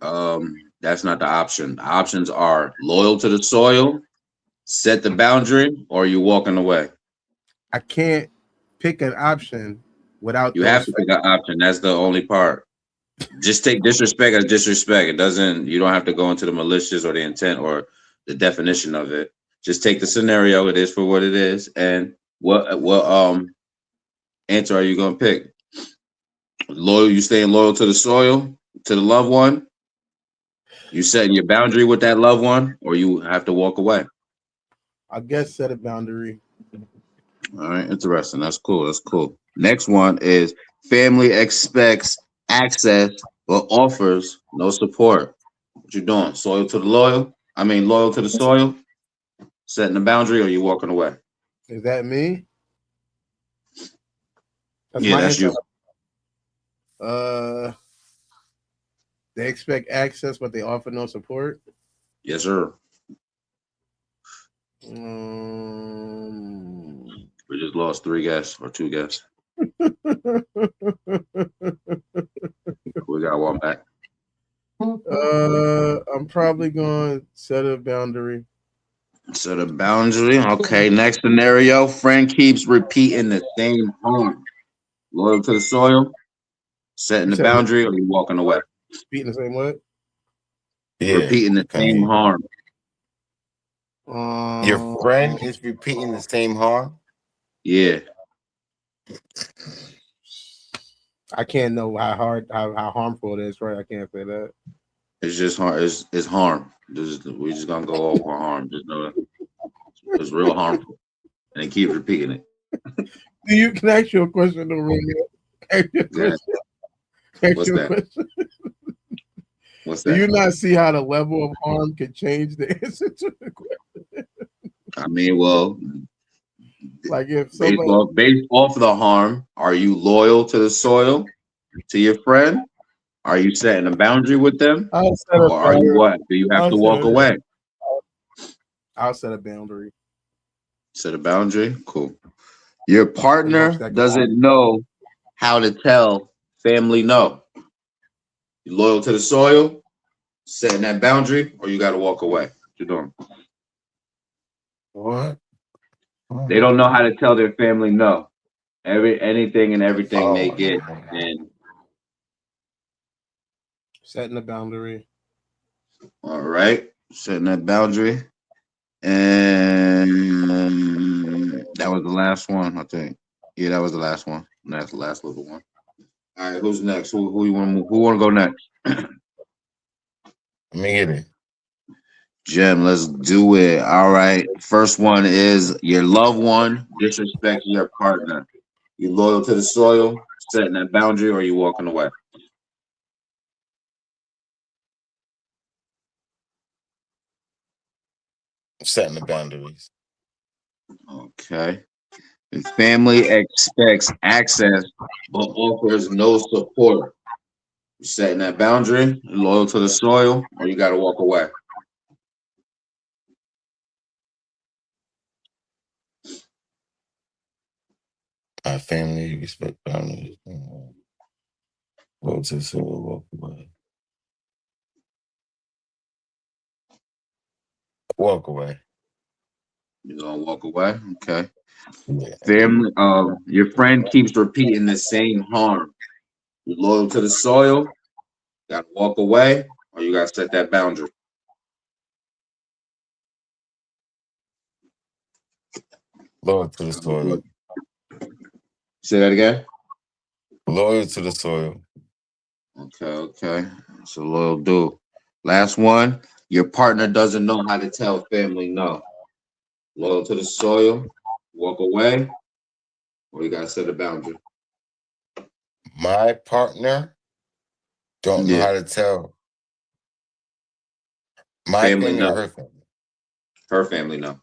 That's not the option. The options are loyal to the soil, set the boundary, or you walking away. I can't pick an option without You have to pick an option. That's the only part. Just take disrespect as disrespect. It doesn't. You don't have to go into the malicious or the intent or the definition of it. Just take the scenario. It is for what it is. And what answer are you gonna pick? Loyal. You staying loyal to the soil, to the loved one. You setting your boundary with that loved one, or you have to walk away. I guess set a boundary. All right, interesting. That's cool. That's cool. Next one is family expects access but offers no support. What you doing? Loyal to the loyal? Loyal to the soil? Setting the boundary, or you walking away? Is that me? That's Yeah, my that's answer. you. They expect access, but they offer no support. Yes, sir. We just lost 3 guests or 2 guests. We got one back. I'm probably going to set a boundary. Set a boundary. Okay, next scenario. Friend keeps repeating the same harm. Loyal to the soil, setting the boundary, or you walking away? Repeating the same what? Yeah, repeating the same harm. Your friend is repeating the same harm? Yeah. I can't know how harmful it is, right? I can't say that. It's just hard. It's harm. We just gonna go over harm. Just know it's real harmful, and he keeps repeating it. Can I ask you a question, though, Romeo? Ask you a question. What's that? Question. What's Do that? you not see how the level of harm can change the answer to the question? Well, like if based off the harm, are you loyal to the soil, to your friend? Are you setting a boundary with them, or are you what? Do you have to walk away? I'll set a boundary. Set a boundary. Cool. Your partner doesn't know how to tell family no. You loyal to the soil, setting that boundary, or you got to walk away. What you doing? What? They don't know how to tell their family no. Anything and everything they get, and setting a boundary. All right, setting that boundary, and that was the last one, I think. Yeah, that was the last one. That's the last little one. All right, who's next? Who you want? Who want to go next? Me get it. Jim, let's do it. All right. First one is your loved one disrespecting your partner. You loyal to the soil, setting that boundary, or you walking away? Setting the boundaries. Okay. And family expects access but offers no support. You setting that boundary, loyal to the soil, or you got to walk away? Our family respect boundaries. Loyal to the soil, walk away. Walk away. You're gonna walk away? Okay. Yeah. Family, your friend keeps repeating the same harm. You loyal to the soil, gotta walk away, or you gotta set that boundary. Loyal to the soil. Say that again. Loyal to the soil. Okay. So loyal dude. Last one. Your partner doesn't know how to tell family no. Loyal to the soil, walk away, or you gotta set a boundary. My partner don't know how to tell my family no. or her family. Her family no.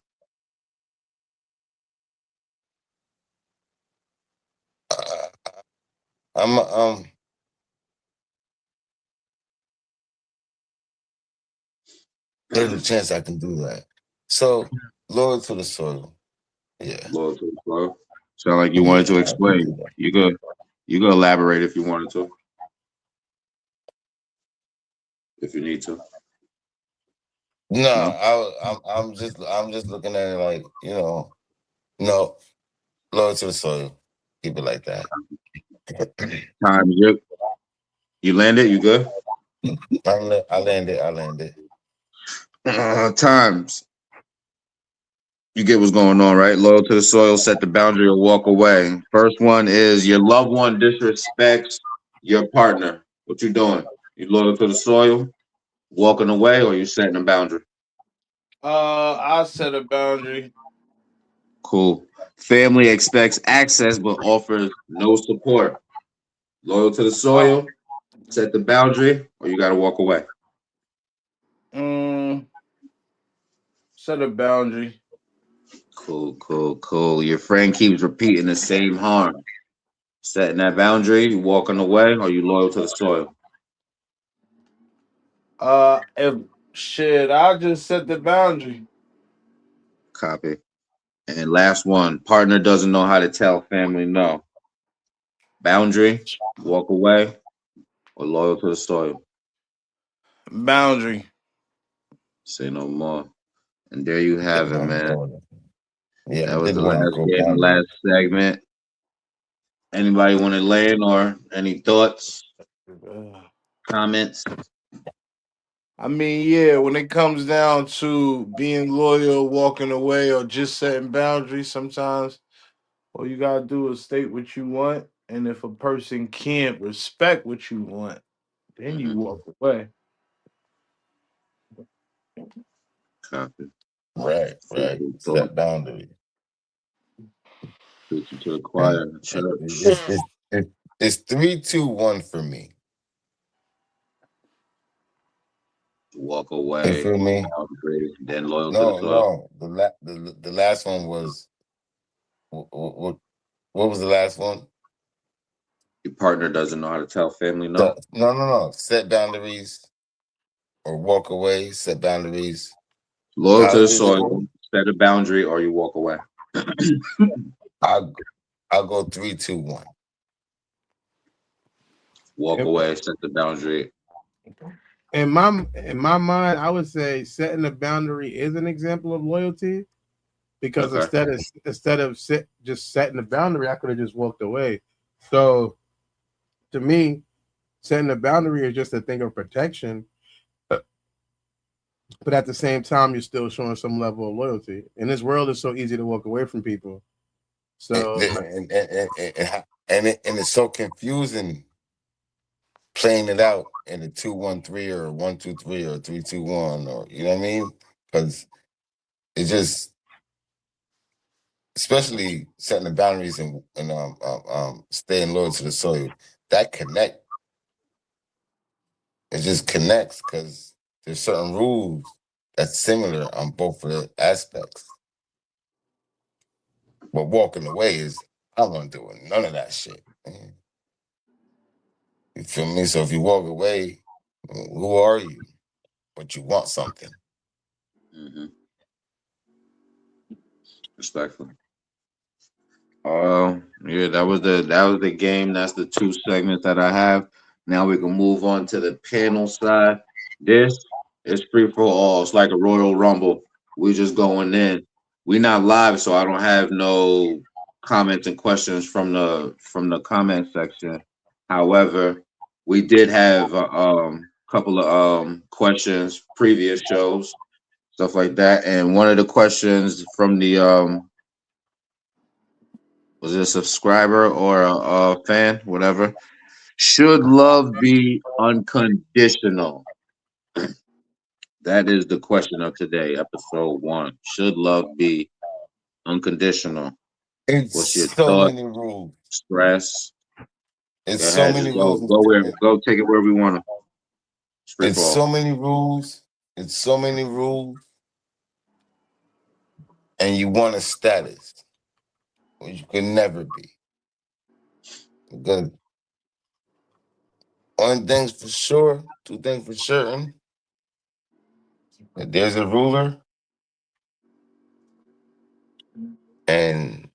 There's a chance I can do that. So loyal to the soil. Yeah. Loyal to the soil. Sound like you wanted Yeah, to I can do explain. that. You could elaborate if you wanted to, if you need to. No, No. I'm just looking at it like, no, loyal to the soil. Keep it like that. Time. You landed. You good? I landed. Times. You get what's going on, right? Loyal to the soil, set the boundary or walk away. First one is your loved one disrespects your partner. What you doing? You loyal to the soil, walking away, or you setting a boundary? I set a boundary. Cool. Family expects access but offers no support. Loyal to the Uh, soil, set the boundary, or you gotta walk away. mm, Set a boundary. Cool. Your friend keeps repeating the same harm. Setting that boundary, you walking away, or you loyal to the soil? If shit, I just set the boundary. Copy. And last one, partner doesn't know how to tell family no. Boundary, walk away, or loyal to the soil. Boundary. Say no more. And there you have it, man. Yeah, That I was did the want to last go game, boundary. last segment. Anybody want to lay in or any thoughts, comments? I mean, yeah, when it comes down to being loyal, walking away, or just setting boundaries, sometimes all you gotta do is state what you want. And if a person can't respect what you want, then you walk away. Copy. Right. Thought. Set boundary. Preaching to the choir And in the church. it's 3-2-1 for me. Walk You away, feel me? boundary, then loyal to the No, soil. no. The last one was what was the last one? Your partner doesn't know how to tell family no. No. Set boundaries or walk away. Set boundaries. Loyal How to the did it soil, go? set a boundary, or you walk away. I'll go 3-2-1. Walk away, set the boundary. In my mind, I would say setting a boundary is an example of loyalty because Okay. just setting the boundary, I could have just walked away. So to me, setting a boundary is just a thing of protection, but at the same time, you're still showing some level of loyalty. In this world, it's so easy to walk away from people. So And it's so confusing playing it out in a 2-1-3 or 1-2-3 or 3-2-1 or you know what I mean? Because it just, especially setting the boundaries and staying loyal to the soil, that connect. It just connects because there's certain rules that's similar on both of the aspects. But walking away is I don't want to do none of that shit. Man. You feel me? So if you walk away, who are you? But you want something. Mm-hmm. Respectful. Yeah, that was the game. That's the two segments that I have. Now we can move on to the panel side. This is free for all. It's like a Royal Rumble. We just going in. We not live, so I don't have no comments and questions from the comment section. However, we did have a couple of questions previous shows, stuff like that, and one of the questions from the was it a subscriber or a fan, whatever? Should love be unconditional? That is the question of today, episode 1. Should love be unconditional? It's What's your so thought? many rules. Stress? It's Go so ahead, many just go. rules. Go take it wherever we want to. It's free It's for so all. many rules. It's so many rules. And you want a status, which you can never be. Good. One thing's for sure, two things for certain. That there's a ruler, and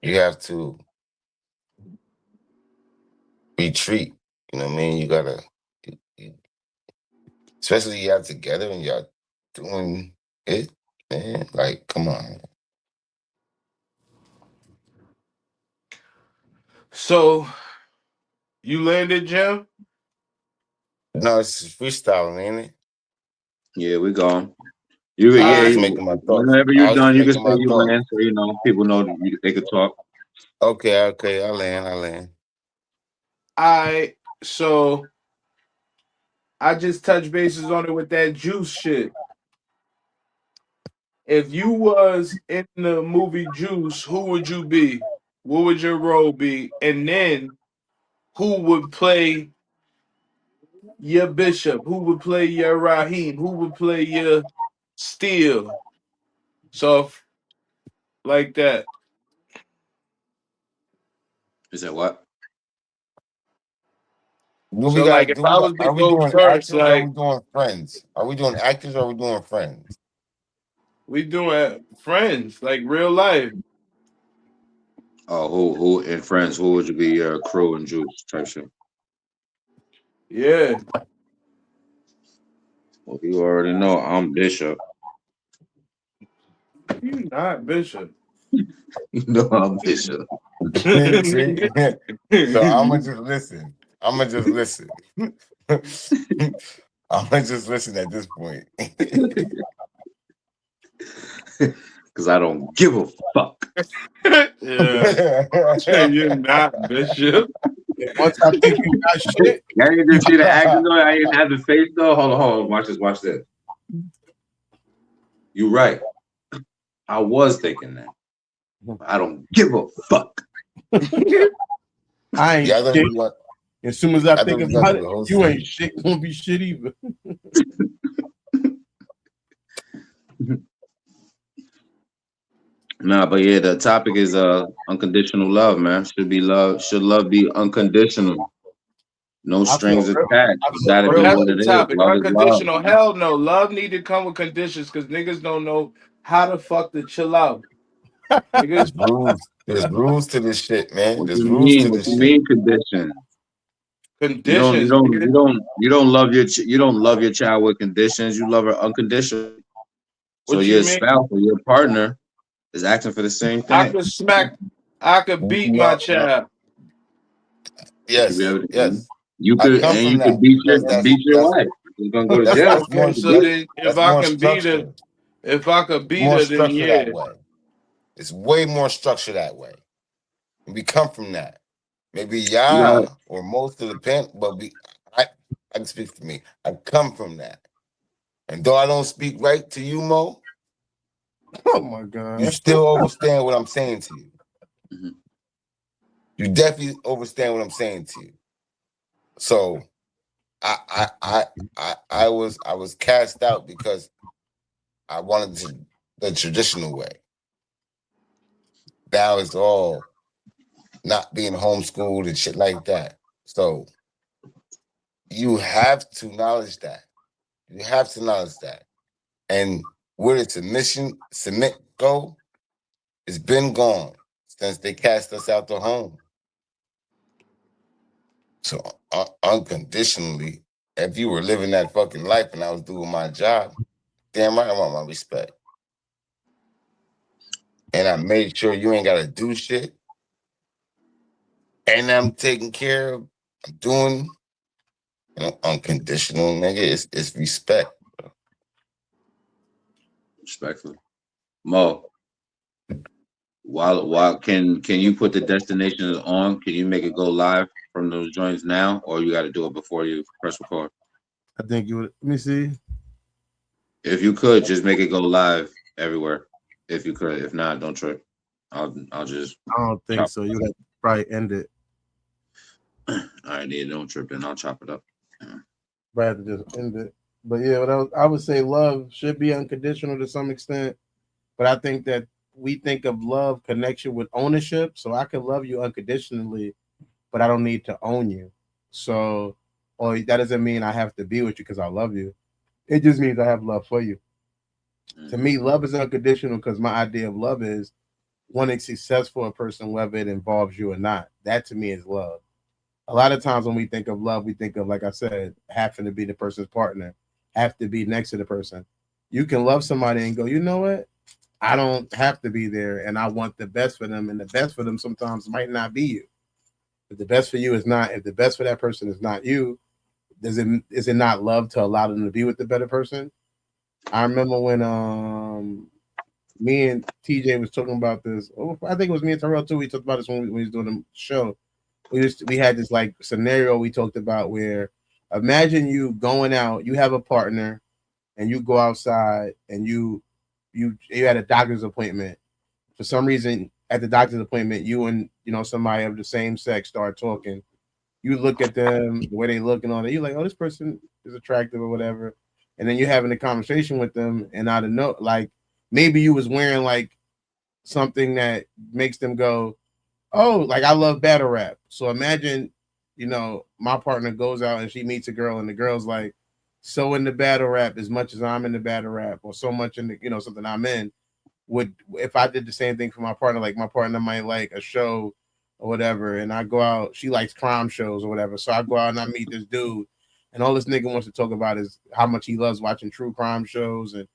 you have to retreat. You know what I mean? You gotta, especially y'all together and y'all doing it, man. Like, come on. So you landed, Jim? No, it's freestyling, ain't it? Yeah, we gone. You I was yeah. just making my thoughts. Whenever I you're was just done, you can say making my you thoughts. land, so people know they could talk. Okay, I land. I so I just touched bases on it with that juice shit. If you was in the movie Juice, who would you be? What would your role be? And then who would play your Bishop? Who would play your Raheem? Who would play your Steel? So like that. Is that what? What we So gotta like if do? I was to Are we go doing first, actors or are we like doing friends? Are we doing actors or are we doing friends? we doing friends, like real life. Oh, who and friends? Who would you be? Your crew and juice type shit. Yeah. Well, you already know I'm Bishop. You not Bishop. You know I'm Bishop. See? So I'ma just listen. I'ma just listen. I'ma just listen at this point. Because I don't give a fuck. Yeah. You're not Bishop. Once I think you got shit, Y'all didn't just see the action though. I didn't have the face though. Hold on. Watch this. You right. I was thinking that. I don't give a fuck. I ain't Yeah, I thought shit. you want. As soon as I I think thought you got about to it, the whole you ain't scene. shit gonna be shit either. Nah, but yeah, the topic is unconditional love, man. Should love be unconditional. No I feel strings real. attached. I It feel gotta Oh, be real. that's what the it is. topic. Love is love. Unconditional. Hell no. Love need to come with conditions because niggas don't know how the fuck to chill out. Niggas There's rules. There's rules to this shit, man. What There's you rules mean? to What this you shit. mean conditions? conditions, nigga. You don't love you don't love your child with conditions. You love her unconditionally. So What you your mean? spouse or your partner is asking for the same I thing. could smack, I could beat my No, no. child. You should be Yes, able to. yes. You I could come and from you could that beat because your wife. You're gonna go to jail that's more for Okay, it. so But then if that's I more can beat her, structure. if I could beat More her, then structure that yeah. way. It's way more structure that way. We come from that. Maybe you got y'all or most of the pen, but I can speak for me. I come from that. And though I don't speak right to you, Mo, Oh my you god. still understand what I'm saying to you. Mhm. You definitely understand what I'm saying to you. So I was cast out because I wanted the traditional way. Now it's all not being homeschooled and shit like that. So you have to acknowledge that. You have to acknowledge that. And where the submit go, it's been gone since they cast us out the home. So unconditionally, if you were living that fucking life and I was doing my job, damn right I want my respect. And I made sure you ain't gotta do shit. And I'm taking care of, I'm doing, unconditional, nigga. It's respect. respectfully. Mo, while can you put the destinations on? Can you make it go live from those joints now, or you got to do it before you press record? I think you would. Let me see. If you could, just make it go live everywhere. If you could, if not, don't trip. I'll just I don't think chop. so. You have to probably end it. All right, yeah, don't trip, and I'll chop it up. Probably have to just end it. But yeah, I would say love should be unconditional to some extent. But I think that we think of love connection with ownership. So I can love you unconditionally, but I don't need to own you. So, or that doesn't mean I have to be with you because I love you. It just means I have love for you. To me, love is unconditional because my idea of love is wanting success for a person, whether it involves you or not. That to me is love. A lot of times when we think of love, we think of, like I said, having to be the person's partner, have to be next to the person. You can love somebody and go, you know what? I don't have to be there, and I want the best for them. And the best for them sometimes might not be you. If the best for you is not, if the best for that person is not you, is it not love to allow them to be with the better person? I remember when me and TJ was talking about this. Oh, I think it was me and Terrell too. We talked about this when we was doing the show. We had this like scenario we talked about where imagine you going out, you have a partner, and you go outside and you had a doctor's appointment. For some reason, at the doctor's appointment, you and somebody of the same sex start talking. You look at them, the way they look and all that. You're like, oh, this person is attractive or whatever. And then you're having a conversation with them, and out of no, like maybe you was wearing like something that makes them go, oh, like I love battle rap. So imagine, my partner goes out and she meets a girl, and the girl's like, so in the battle rap as much as I'm in the battle rap, or so much in the, something I'm in. Would if I did the same thing for my partner, like my partner might like a show or whatever, and I go out, she likes crime shows or whatever. So I go out and I meet this dude, and all this nigga wants to talk about is how much he loves watching true crime shows, and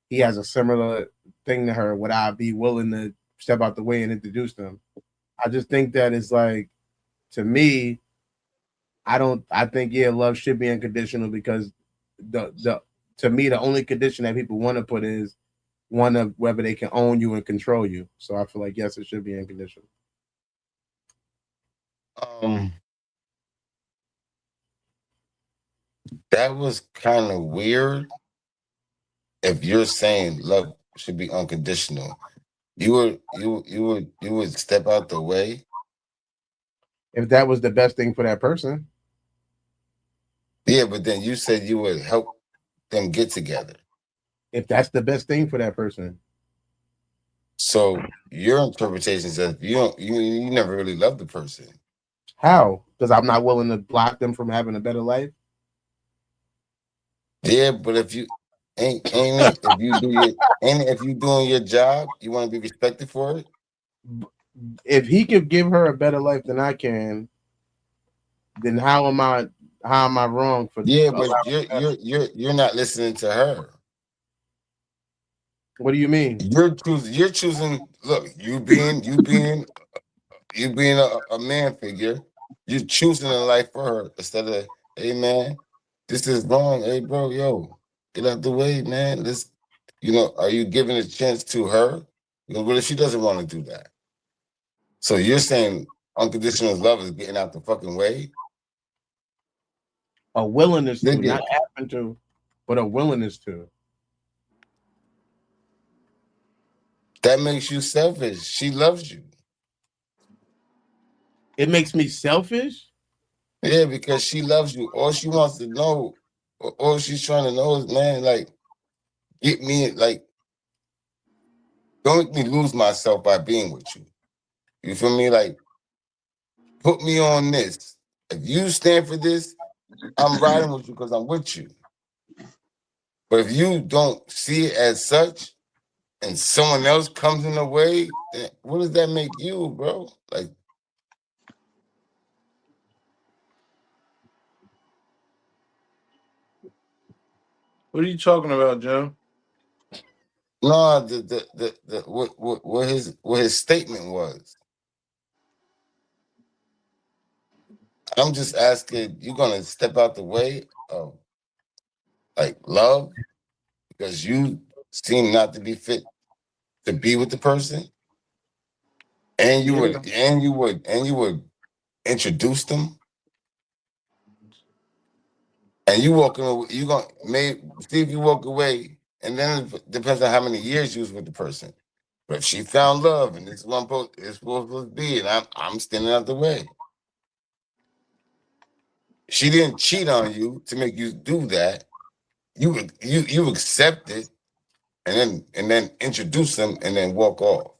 he has a similar thing to her. Would I be willing to step out the way and introduce them? I just think that it's like, to me, I think love should be unconditional because the to me the only condition that people want to put is one of whether they can own you and control you. So I feel like yes, it should be unconditional. That was kind of weird. If you're saying love should be unconditional, you would step out the way. If that was the best thing for that person. Yeah, but then you said you would help them get together. If that's the best thing for that person. So your interpretation says you never really loved the person. How? Because I'm not willing to block them from having a better life. Yeah, but if you ain't it, if you do your ain't it, if you doing your job, you want to be respected for it. If he could give her a better life than I can, then how am I wrong for? Yeah, but you're not listening to her. What do you mean? You're choosing. Look, you being a man figure, you're choosing a life for her instead of, hey man, this is wrong. Hey bro, yo, get out the way, man. Let's, are you giving a chance to her? What if she doesn't want to do that? So you're saying unconditional love is getting out the fucking way? A willingness to, not happen to, but a willingness to. That makes you selfish. She loves you. It makes me selfish? Yeah, because she loves you. All she wants to know, all she's trying to know is, man, like, get me, like, don't make me lose myself by being with you. You feel me? Like, put me on this. If you stand for this, I'm riding with you because I'm with you. But if you don't see it as such and someone else comes in the way, then what does that make you, bro? Like, what are you talking about, Joe? no, what his statement was. I'm just asking, you gonna step out the way of like love because you seem not to be fit to be with the person, and you would introduce them, and you walking away, you gonna see if you walk away, and then it depends on how many years you was with the person. But if she found love and this is what it's supposed to be, and I'm standing out the way. She didn't cheat on you to make you do that. You accept it and then introduce them and then walk off.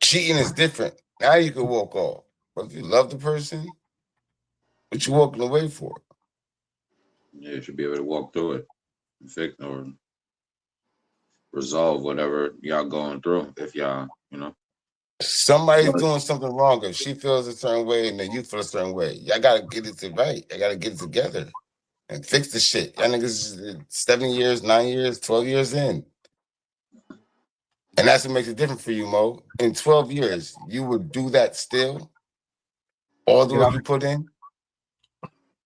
Cheating is different. Now you can walk off. But if you love the person, what you walking away for? Yeah, you should be able to walk through it, fix or resolve whatever y'all going through. If y'all, Somebody's doing something wrong. If she feels a certain way and then you feel a certain way, y'all gotta get it right. I gotta get it together and fix the shit. Y'all niggas 7 years, 9 years, 12 years in. And that's what makes it different for you, Mo. In 12 years, you would do that still? All the work you put in?